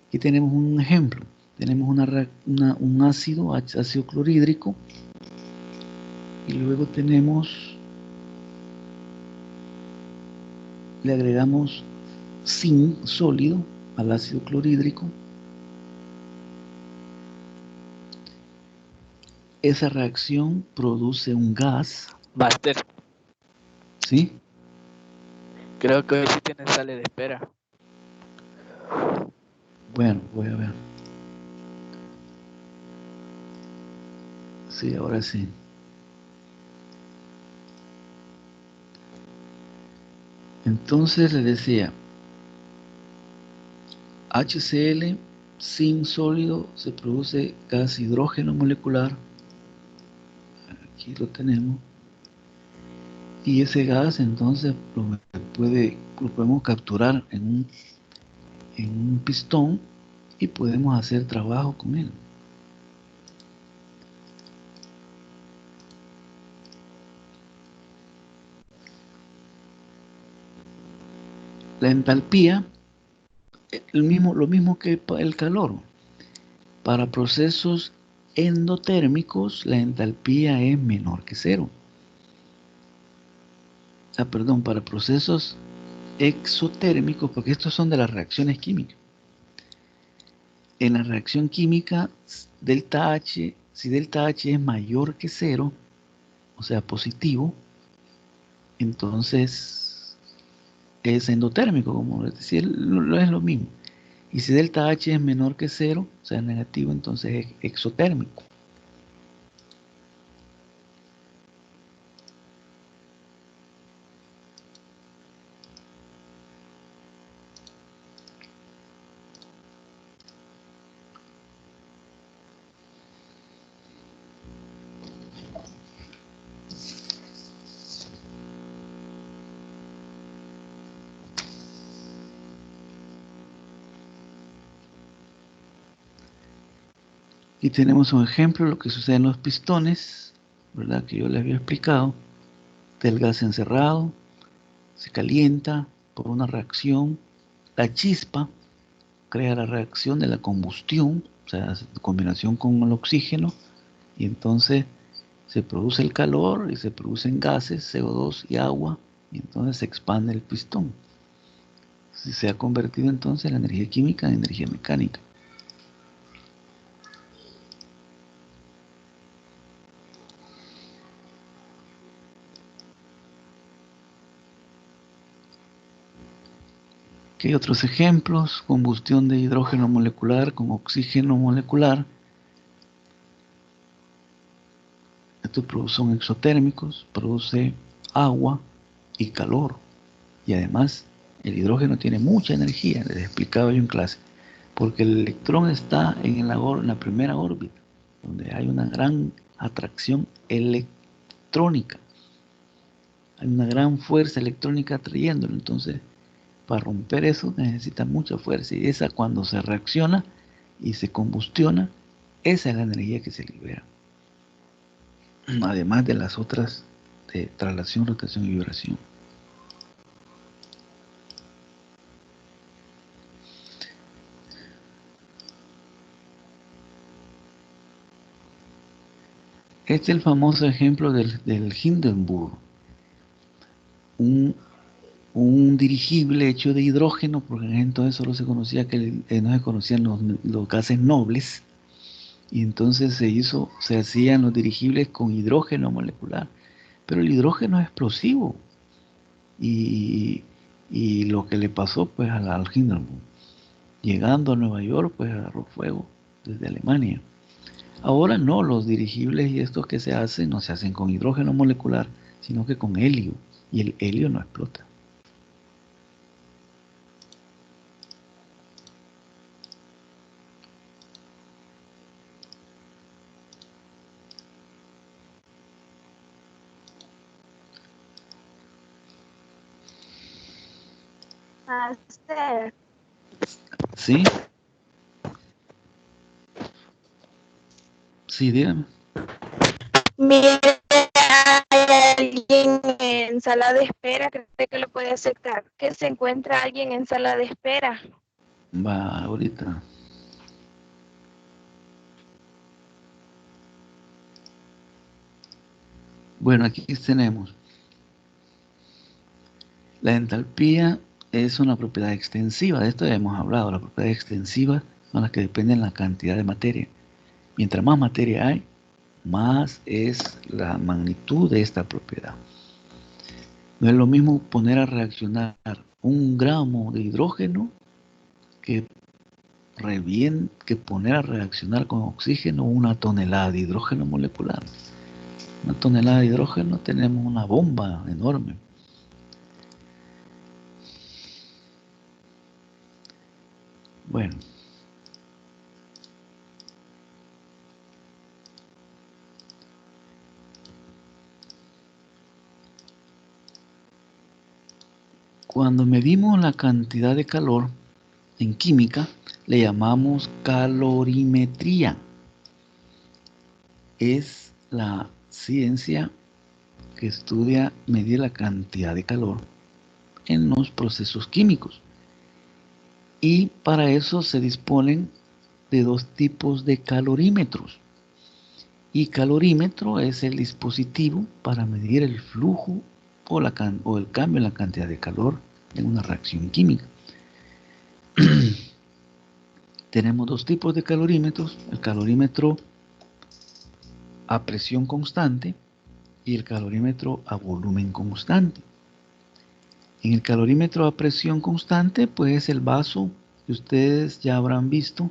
aquí tenemos un ejemplo. Tenemos un ácido clorhídrico, y luego le agregamos zinc sólido al ácido clorhídrico. Esa reacción produce un gas. Master, ¿Sí? creo que hoy sí tienes sala de espera. Bueno, voy a ver. Sí, ahora sí. Entonces le decía, HCl, zinc sólido, se produce gas hidrógeno molecular. Aquí lo tenemos. Y ese gas entonces lo podemos capturar en un pistón, y podemos hacer trabajo con él. La entalpía, lo mismo que el calor. Para procesos endotérmicos, la entalpía es menor que cero. Para procesos exotérmicos, porque estos son de las reacciones químicas. En la reacción química, delta H Si delta H es mayor que 0, o sea, positivo, entonces es endotérmico, como les decía, es lo mismo. Y si delta H es menor que 0, o sea, negativo, entonces es exotérmico. Y tenemos un ejemplo de lo que sucede en los pistones, ¿verdad? Que yo les había explicado. Del gas encerrado, se calienta por una reacción. La chispa crea la reacción de la combustión, o sea, combinación con el oxígeno, y entonces se produce el calor y se producen gases, CO2 y agua, y entonces se expande el pistón. Se ha convertido entonces la energía química en energía mecánica. Aquí hay otros ejemplos: combustión de hidrógeno molecular con oxígeno molecular. Estos son exotérmicos, produce agua y calor. Y además, el hidrógeno tiene mucha energía, les explicaba yo en clase, porque el electrón está en la primera órbita, donde hay una gran atracción electrónica. Hay una gran fuerza electrónica atrayéndolo. Entonces, para romper eso necesita mucha fuerza. Y esa, cuando se reacciona y se combustiona, esa es la energía que se libera. Además de las otras de traslación, rotación y vibración. Este es el famoso ejemplo del Hindenburg, un dirigible hecho de hidrógeno, porque entonces solo se conocía no se conocían los gases nobles, y entonces se hacían los dirigibles con hidrógeno molecular, pero el hidrógeno es explosivo, y lo que le pasó pues al Hindenburg, llegando a Nueva York, pues agarró fuego desde Alemania. Ahora no, los dirigibles y estos que se hacen no se hacen con hidrógeno molecular, sino que con helio, y el helio no explota. ¿Sí? Sí, dígame. Mire, hay alguien en sala de espera, creo que lo puede aceptar. Que se encuentra alguien en sala de espera. Va, ahorita. Bueno, aquí tenemos. La entalpía es una propiedad extensiva. De esto ya hemos hablado. Las propiedades extensivas son las que dependen de la cantidad de materia. Mientras más materia hay, más es la magnitud de esta propiedad. No es lo mismo poner a reaccionar 1 gramo de hidrógeno que poner a reaccionar con oxígeno 1 tonelada de hidrógeno molecular. 1 tonelada de hidrógeno, tenemos una bomba enorme. Bueno. Cuando medimos la cantidad de calor en química, le llamamos calorimetría. Es la ciencia que estudia medir la cantidad de calor en los procesos químicos. Y para eso se disponen de 2 tipos de calorímetros. Y calorímetro es el dispositivo para medir el flujo o el cambio en la cantidad de calor en una reacción química. Tenemos 2 tipos de calorímetros: el calorímetro a presión constante y el calorímetro a volumen constante. En el calorímetro a presión constante, pues es el vaso que ustedes ya habrán visto,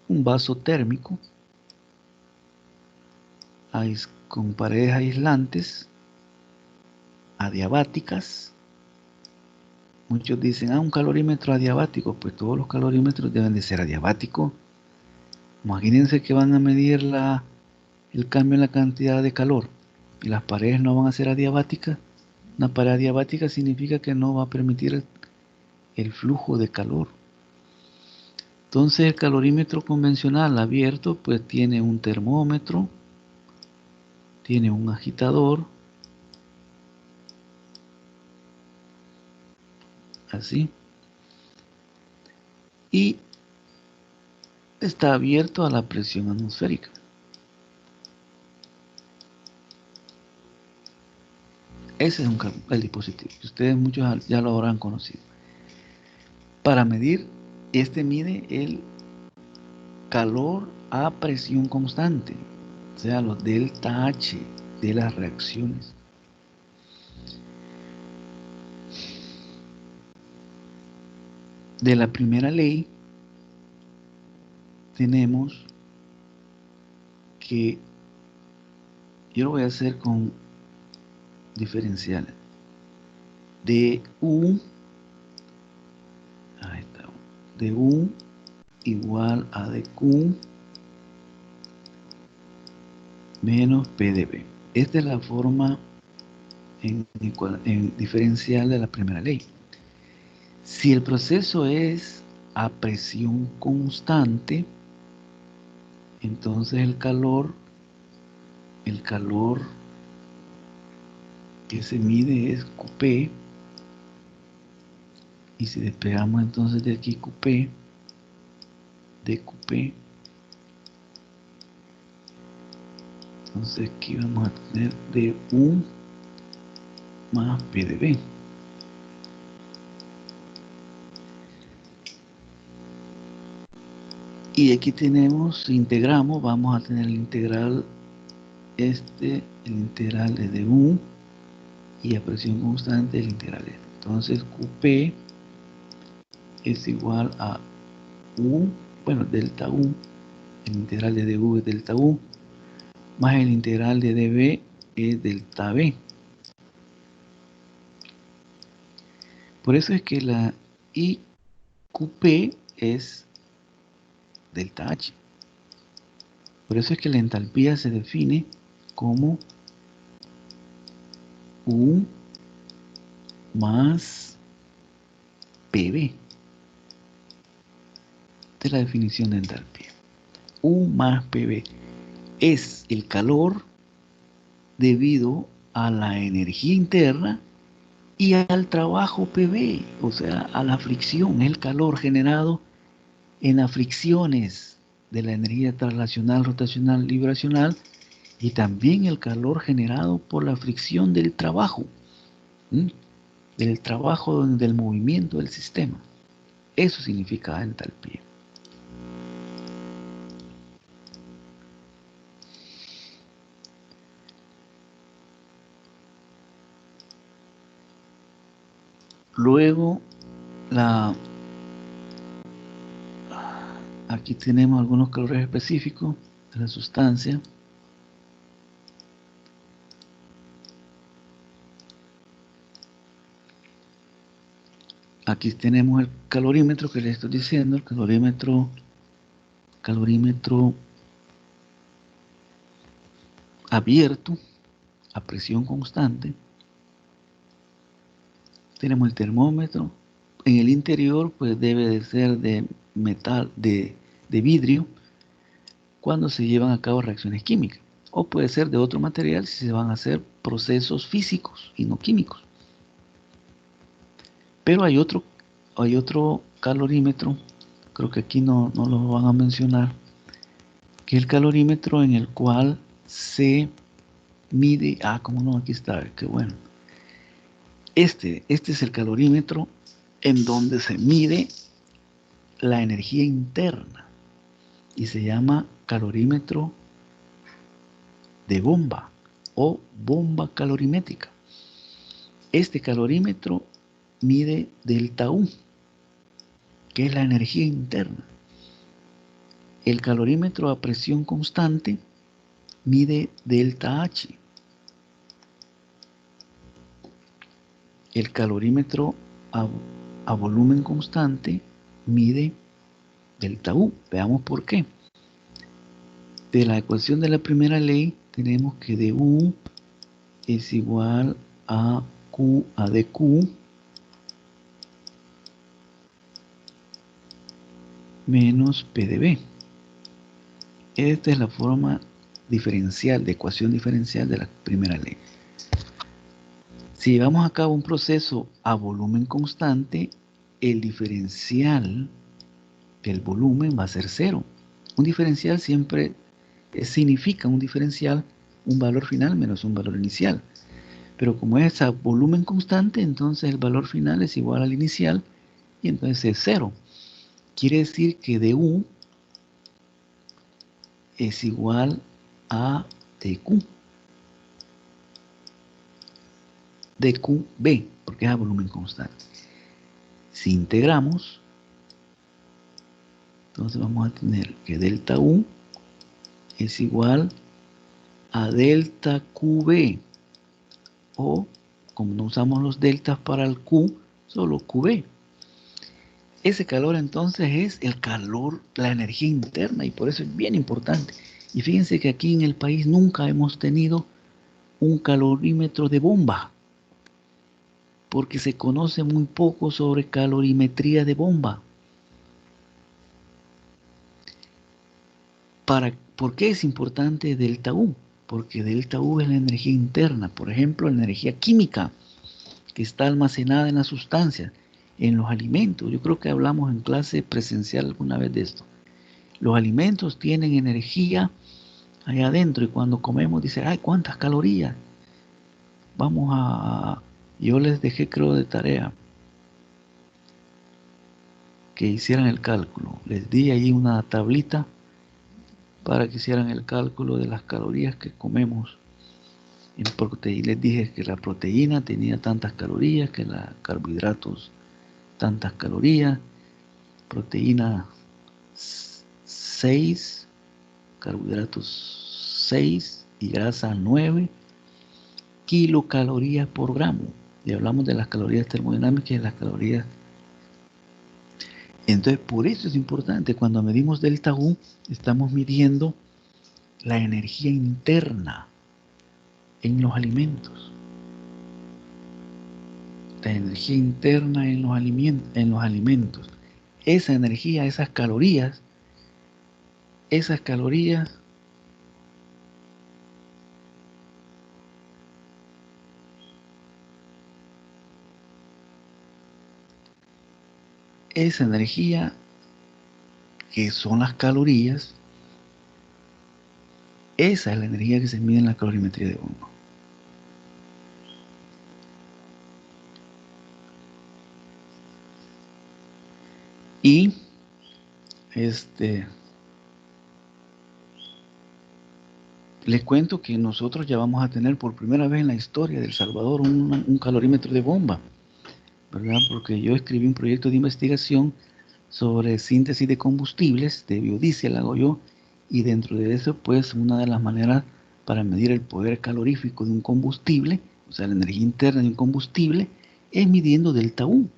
un vaso térmico con paredes aislantes, adiabáticas. Muchos dicen, un calorímetro adiabático. Pues todos los calorímetros deben de ser adiabáticos. Imagínense que van a medir el cambio en la cantidad de calor y las paredes no van a ser adiabáticas. Una pared adiabática significa que no va a permitir el flujo de calor. Entonces el calorímetro convencional abierto pues tiene un termómetro, tiene un agitador, así, y está abierto a la presión atmosférica. Ese es el dispositivo, que ustedes muchos ya lo habrán conocido. Para medir, mide el calor a presión constante, o sea, los delta H de las reacciones. De la primera ley, tenemos que, yo lo voy a hacer con diferenciales. du, ahí está, du igual a dq menos pdb. Esta es la forma en diferencial de la primera ley. Si el proceso es a presión constante, entonces el calor que se mide es Qp, y si despegamos entonces de aquí Qp, de Qp, entonces aquí vamos a tener du más pdb. Y aquí tenemos, si integramos, vamos a tener el integral el integral de du, y a presión constante el integral de entonces Qp es igual a u, bueno, delta u, el integral de du es delta u, más el integral de db es delta b. Por eso es que la IQP es delta H. Por eso es que la entalpía se define como U más PB. Esta es la definición de entalpía. U más PB es el calor debido a la energía interna y al trabajo PB, o sea, a la fricción, el calor generado en las fricciones de la energía traslacional, rotacional, vibracional, y también el calor generado por la fricción del trabajo, del movimiento del sistema. Eso significa entalpía. Luego, aquí tenemos algunos calores específicos de la sustancia. Aquí tenemos el calorímetro que les estoy diciendo, el calorímetro abierto a presión constante. Tenemos el termómetro. En el interior pues debe de ser de metal, de vidrio, cuando se llevan a cabo reacciones químicas, o puede ser de otro material si se van a hacer procesos físicos y no químicos. Pero hay otro calorímetro, creo que aquí no lo van a mencionar, que es el calorímetro en el cual se mide, como no, aquí está, qué bueno. Este es el calorímetro en donde se mide la energía interna y se llama calorímetro de bomba o bomba calorimétrica. Este calorímetro mide delta U, que es la energía interna. El calorímetro a presión constante mide delta H. El calorímetro a volumen constante mide delta U. Veamos por qué. De la ecuación de la primera ley tenemos que dU es igual a Q a dQ menos P de B. Esta es la forma diferencial, de ecuación diferencial de la primera ley. Si llevamos a cabo un proceso a volumen constante, el diferencial del volumen va a ser cero. Un diferencial siempre significa un diferencial, un valor final menos un valor inicial. Pero como es a volumen constante, entonces el valor final es igual al inicial y entonces es cero. Quiere decir que dU es igual a dQ. dQB, porque es a volumen constante. Si integramos, entonces vamos a tener que delta U es igual a delta QB, o como no usamos los deltas para el Q, solo QB. Ese calor entonces es el calor, la energía interna, y por eso es bien importante. Y fíjense que aquí en el país nunca hemos tenido un calorímetro de bomba, porque se conoce muy poco sobre calorimetría de bomba. ¿Por qué es importante delta U? Porque delta U es la energía interna, por ejemplo, la energía química que está almacenada en las sustancias, en los alimentos. Yo creo que hablamos en clase presencial alguna vez de esto. Los alimentos tienen energía allá adentro y cuando comemos dice, ay, ¿cuántas calorías? Yo les dejé, creo, de tarea que hicieran el cálculo. Les di allí una tablita para que hicieran el cálculo de las calorías que comemos en proteína. Les dije que la proteína tenía tantas calorías, que los carbohidratos tantas calorías, proteína 6, carbohidratos 6 y grasa 9 kilocalorías por gramo. Y hablamos de las calorías termodinámicas y de las calorías. Entonces, por eso es importante, cuando medimos delta U, estamos midiendo la energía interna en los alimentos. La energía interna en los alimentos. Esa energía, esas calorías, esa energía que son las calorías, esa es la energía que se mide en la calorimetría de bomba. Y les cuento que nosotros ya vamos a tener por primera vez en la historia de El Salvador un calorímetro de bomba, ¿verdad? Porque yo escribí un proyecto de investigación sobre síntesis de combustibles, de biodiesel hago yo, y dentro de eso, pues, una de las maneras para medir el poder calorífico de un combustible, o sea, la energía interna de un combustible, es midiendo delta U.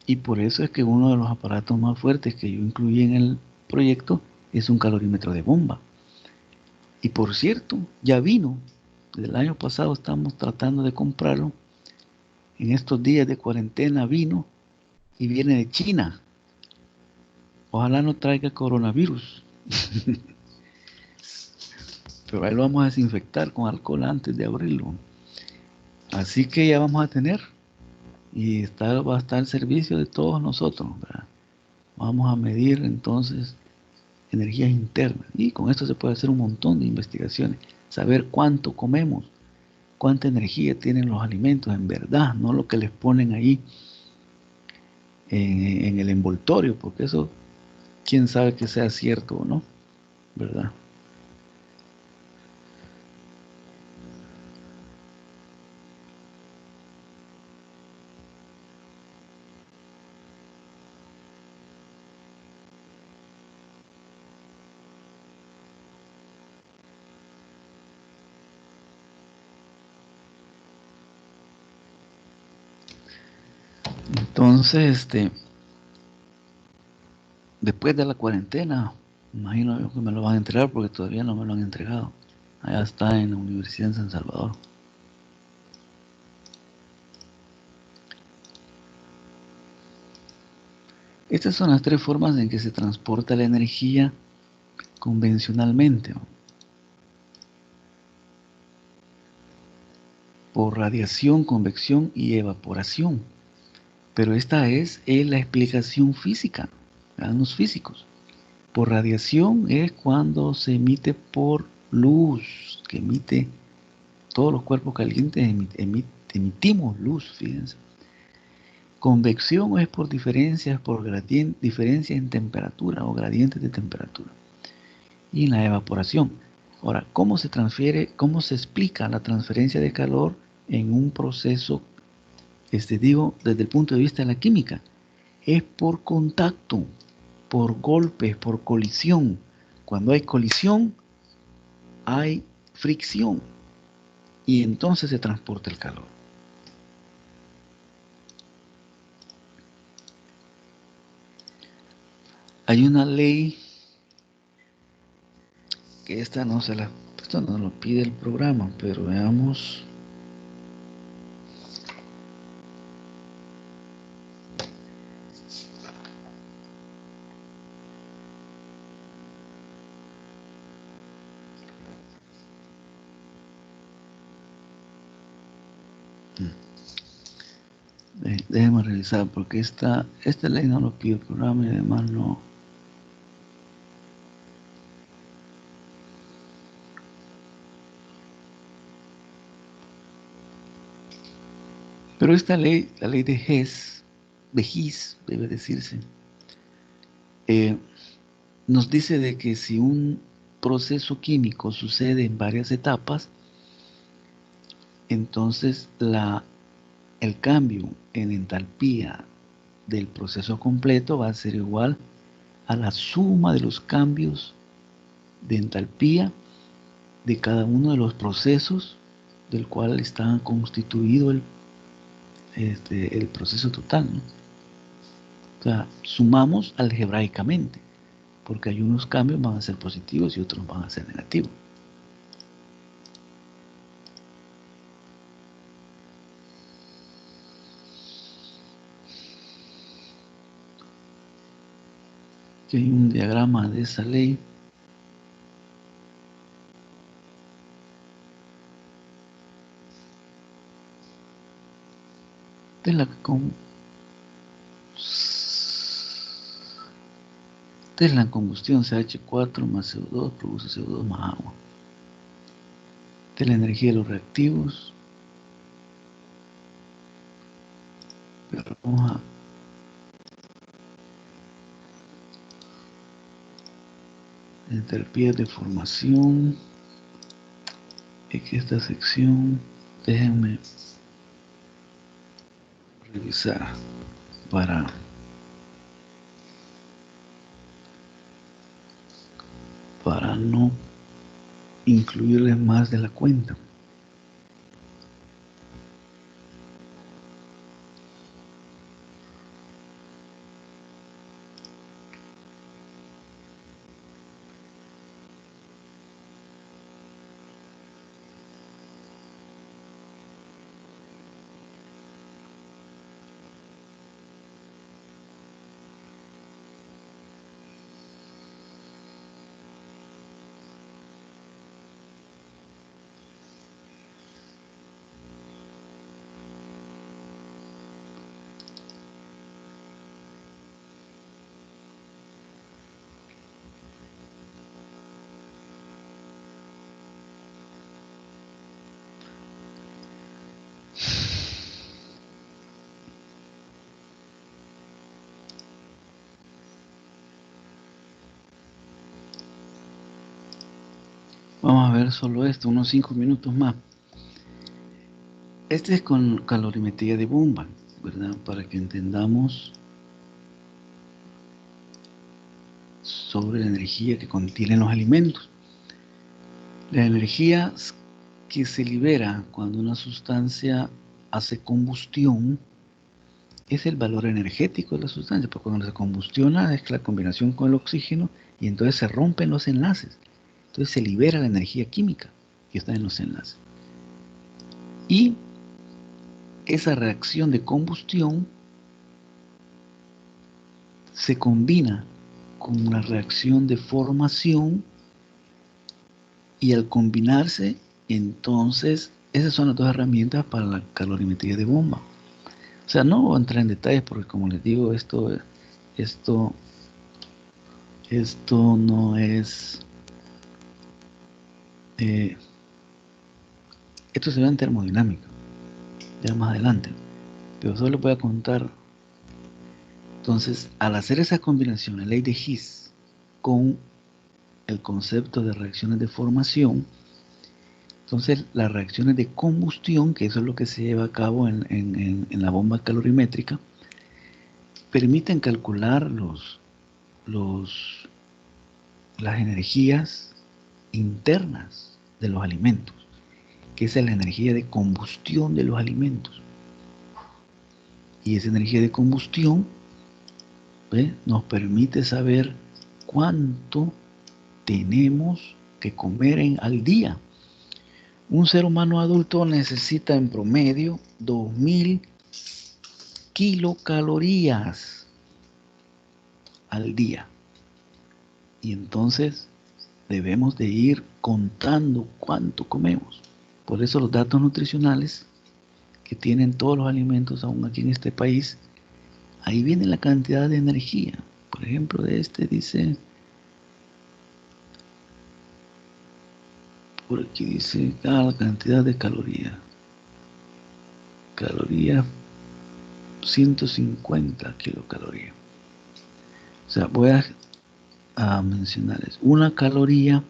Y por eso es que uno de los aparatos más fuertes que yo incluí en el proyecto es un calorímetro de bomba. Y por cierto, ya vino. Desde el año pasado estamos tratando de comprarlo. En estos días de cuarentena vino y viene de China. Ojalá no traiga coronavirus. Pero ahí lo vamos a desinfectar con alcohol antes de abrirlo. Así que ya vamos a tener. Y va a estar al servicio de todos nosotros, ¿verdad? Vamos a medir entonces energías internas. Y con esto se puede hacer un montón de investigaciones. Saber cuánto comemos, cuánta energía tienen los alimentos en verdad, no lo que les ponen ahí en el envoltorio, porque eso, quién sabe que sea cierto o no, ¿verdad? Entonces, después de la cuarentena, imagino yo que me lo van a entregar porque todavía no me lo han entregado. Allá está en la Universidad de San Salvador. Estas son las tres formas en que se transporta la energía convencionalmente, ¿no? Por radiación, convección y evaporación. Pero esta es la explicación física, ¿verdad? Los físicos. Por radiación es cuando se emite por luz, que emite todos los cuerpos calientes, emitimos luz, fíjense. Convección es por diferencias en temperatura o gradientes de temperatura. Y en la evaporación. Ahora, ¿cómo se explica la transferencia de calor en un proceso, digo, desde el punto de vista de la química? Es por contacto, por golpes, por colisión. Cuando hay colisión, hay fricción. Y entonces se transporta el calor. Hay una ley que esto no lo pide el programa, pero veamos. Déjeme revisar porque esta ley no lo pide el programa y además no. Pero esta ley, la ley de Hess, debe decirse, nos dice de que si un proceso químico sucede en varias etapas, entonces el cambio en entalpía del proceso completo va a ser igual a la suma de los cambios de entalpía de cada uno de los procesos del cual está constituido el proceso total, ¿no? O sea, sumamos algebraicamente, porque hay unos cambios van a ser positivos y otros van a ser negativos. Aquí hay un diagrama de esa ley. De la combustión CH4 más CO2 produce CO2 más agua. De la energía de los reactivos. Pero vamos a entalpías de formación. Es que esta sección, déjenme revisar para no incluirles más de la cuenta. Vamos a ver solo esto, unos 5 minutos más. Este es con calorimetría de bomba, ¿verdad? Para que entendamos sobre la energía que contienen los alimentos. La energía que se libera cuando una sustancia hace combustión es el valor energético de la sustancia, porque cuando se combustiona es la combinación con el oxígeno y entonces se rompen los enlaces. Entonces se libera la energía química que está en los enlaces. Y esa reacción de combustión se combina con una reacción de formación y al combinarse, entonces, esas son las dos herramientas para la calorimetría de bomba. O sea, no voy a entrar en detalles porque, como les digo, esto no es... esto se ve en termodinámica, ya más adelante. Pero solo les voy a contar. Entonces, al hacer esa combinación, la ley de Higgs, con el concepto de reacciones de formación, entonces las reacciones de combustión, que eso es lo que se lleva a cabo en la bomba calorimétrica, permiten calcular las energías internas de los alimentos, que esa es la energía de combustión de los alimentos. Y esa energía de combustión nos permite saber cuánto tenemos que comer al día. Un ser humano adulto necesita en promedio 2000 kilocalorías al día. Y entonces debemos de ir contando cuánto comemos. Por eso los datos nutricionales que tienen todos los alimentos aún aquí en este país, ahí viene la cantidad de energía. Por ejemplo, de este dice, por aquí dice la cantidad de calorías. Calorías, 150 kilocalorías. O sea, voy a mencionarles. Una caloría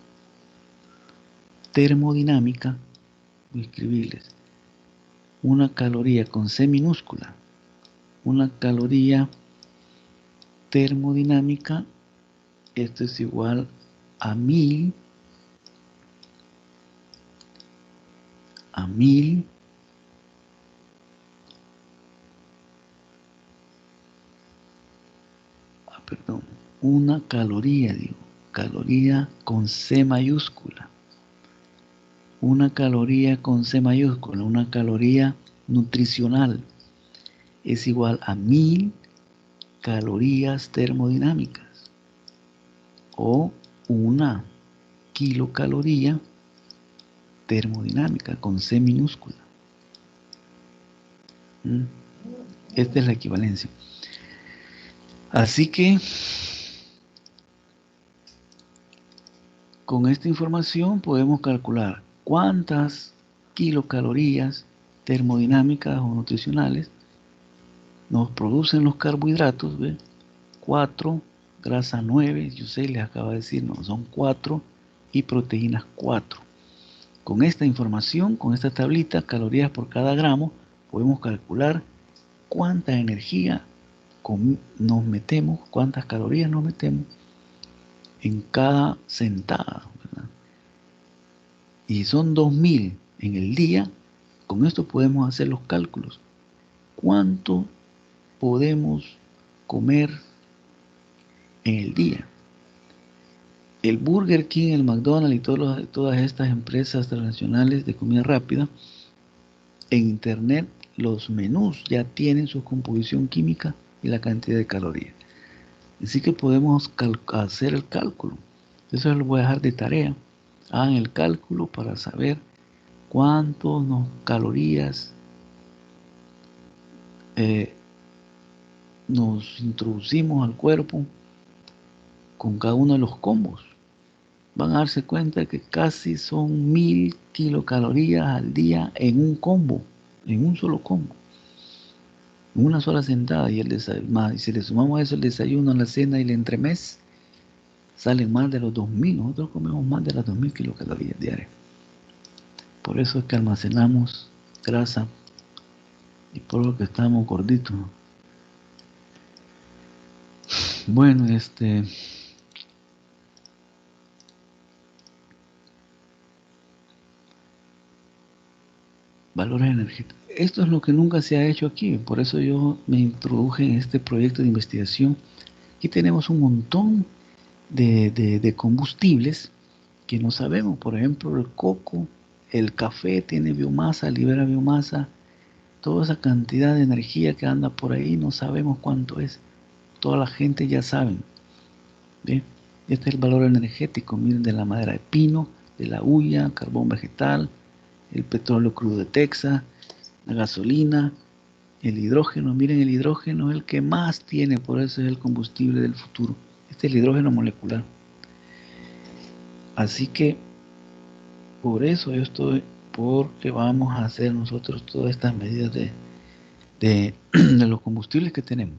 termodinámica, voy a escribirles. Una caloría con C minúscula. Una caloría termodinámica, esto es igual a 1000 una caloría, caloría con C mayúscula. Una caloría con C mayúscula, una caloría nutricional, es igual a 1000 calorías termodinámicas o una kilocaloría termodinámica con C minúscula. Esta es la equivalencia. Así que con esta información podemos calcular cuántas kilocalorías termodinámicas o nutricionales nos producen los carbohidratos, ¿ve? 4, grasa 9, yo sé, les acaba de decir, no, son 4 y proteínas 4. Con esta información, con esta tablita, calorías por cada gramo, podemos calcular cuánta energía nos metemos, cuántas calorías nos metemos en cada sentada, ¿verdad? Y son 2000 en el día. Con esto podemos hacer los cálculos. ¿Cuánto podemos comer en el día? El Burger King, el McDonald's y todas estas empresas transnacionales de comida rápida, en internet los menús ya tienen su composición química y la cantidad de calorías. Así que podemos hacer el cálculo. Eso lo voy a dejar de tarea. Hagan el cálculo para saber cuántas calorías nos introducimos al cuerpo con cada uno de los combos. Van a darse cuenta que casi son 1000 kilocalorías al día en un combo, en un solo combo, en una sola sentada. Y si le sumamos a eso el desayuno, la cena y el entremés, salen más de los 2000. Nosotros comemos más de las 2000 kilocalorías diarias. Por eso es que almacenamos grasa y por lo que estamos gorditos. Bueno, Valores energéticos. Esto es lo que nunca se ha hecho aquí, por eso yo me introduje en este proyecto de investigación. Aquí tenemos un montón de combustibles que no sabemos. Por ejemplo, el coco, el café tiene biomasa, libera biomasa. Toda esa cantidad de energía que anda por ahí, no sabemos cuánto es. Toda la gente ya sabe. ¿Ve? Este es el valor energético. Miren, de la madera de pino, de la hulla, carbón vegetal, el petróleo crudo de Texas, la gasolina, el hidrógeno. Miren, el hidrógeno es el que más tiene, por eso es el combustible del futuro. Este es el hidrógeno molecular. Así que, por eso yo estoy, porque vamos a hacer nosotros todas estas medidas de los combustibles que tenemos.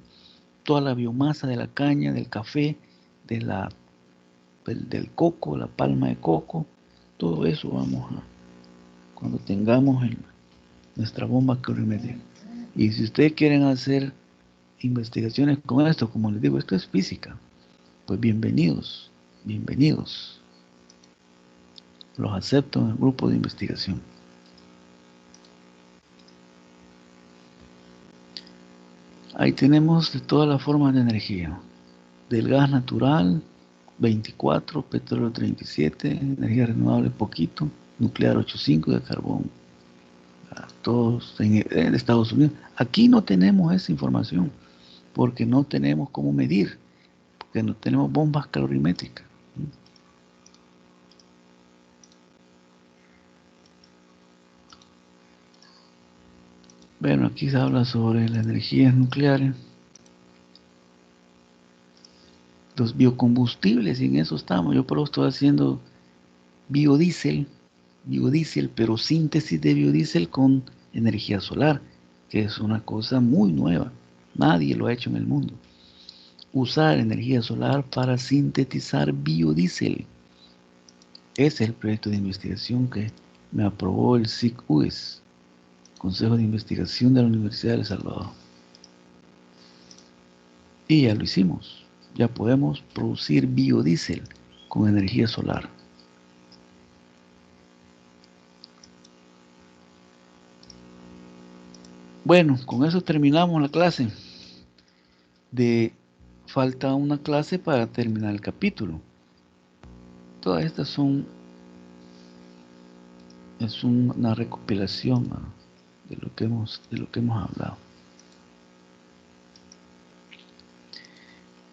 Toda la biomasa de la caña, del café, del coco, la palma de coco, todo eso vamos a, cuando tengamos nuestra bomba calorimétrica. Y si ustedes quieren hacer investigaciones con esto, como les digo, esto es física, pues bienvenidos, bienvenidos. Los acepto en el grupo de investigación. Ahí tenemos de todas las formas de energía. Del gas natural, 24, petróleo 37, energía renovable poquito, nuclear 8,5 de carbón. Todos en Estados Unidos. Aquí no tenemos esa información porque no tenemos cómo medir, porque no tenemos bombas calorimétricas. Bueno, aquí se habla sobre las energías nucleares, los biocombustibles, y en eso estamos. Yo por eso estoy haciendo biodiesel, pero síntesis de biodiesel con energía solar, que es una cosa muy nueva. Nadie lo ha hecho en el mundo. Usar energía solar para sintetizar biodiesel. Ese es el proyecto de investigación que me aprobó el SIC-UES, Consejo de Investigación de la Universidad de El Salvador. Y ya lo hicimos. Ya podemos producir biodiesel con energía solar. Bueno, con eso terminamos la clase. Falta una clase para terminar el capítulo. Todas estas es una recopilación de lo que hemos hablado.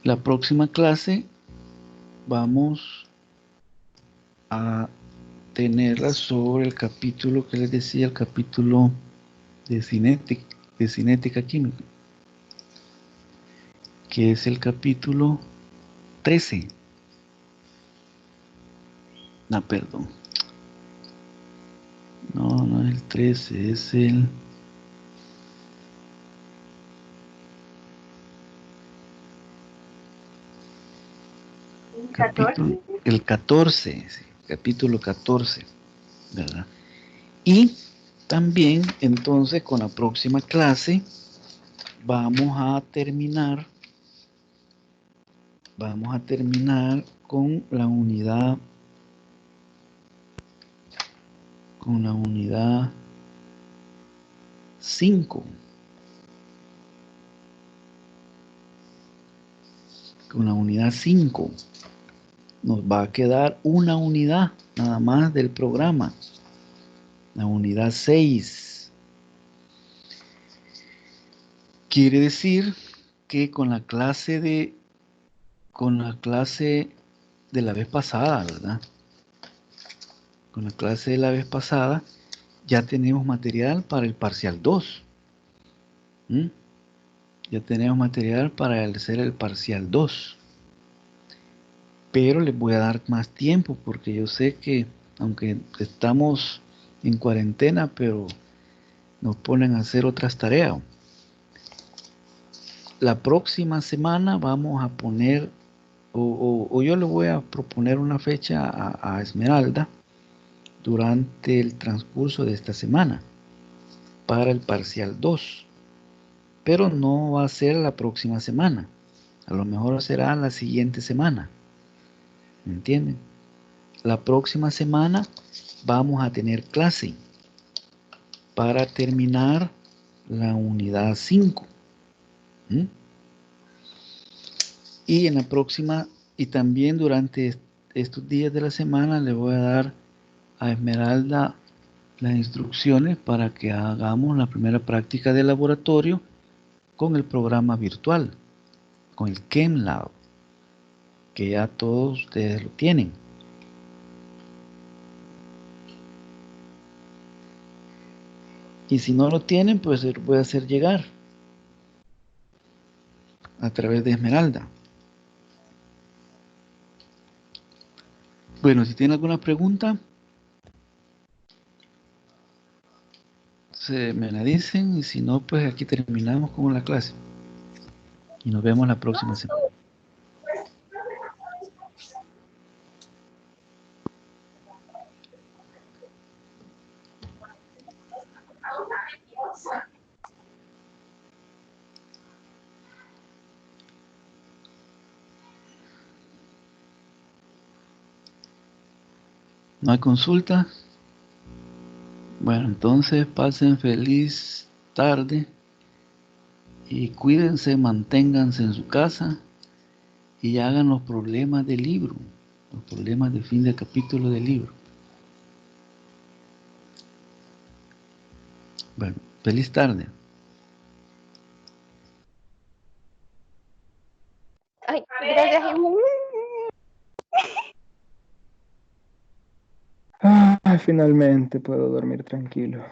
La próxima clase vamos a tenerla sobre el capítulo que les decía, el capítulo de cinética química, que es el capítulo 13. No, perdón. No es el 13, es el 14. El 14, sí, capítulo 14, ¿verdad? Y también, entonces, con la próxima clase, vamos a terminar con la unidad 5. Con la unidad 5. Nos va a quedar una unidad nada más del programa. La unidad 6. Quiere decir que con la clase de la vez pasada, ¿verdad? Con la clase de la vez pasada ya tenemos material para el parcial 2. Ya tenemos material para hacer el parcial 2. Pero les voy a dar más tiempo porque yo sé que aunque estamos en cuarentena, pero nos ponen a hacer otras tareas. La próxima semana vamos a poner, o yo le voy a proponer una fecha a Esmeralda durante el transcurso de esta semana para el parcial 2. Pero no va a ser la próxima semana. A lo mejor será la siguiente semana. ¿Me entienden? La próxima semana vamos a tener clase. para terminar la unidad 5. ¿Mm? Y en la próxima, y también durante estos días de la semana, le voy a dar a Esmeralda las instrucciones para que hagamos la primera práctica de laboratorio con el programa virtual, con el ChemLab, que ya todos ustedes lo tienen. Y si no lo tienen, pues se lo voy a hacer llegar a través de Esmeralda. Bueno, si tienen alguna pregunta, se me la dicen, y si no, pues aquí terminamos con la clase. Y nos vemos la próxima semana. ¿No hay consulta? Bueno, entonces pasen feliz tarde y cuídense, manténganse en su casa y hagan los problemas del libro, los problemas de fin de capítulo del libro. Bueno, feliz tarde. Ay, gracias. Finalmente puedo dormir tranquilo.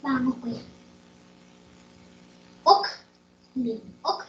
Vamos pues. Ok. Bien. Ok.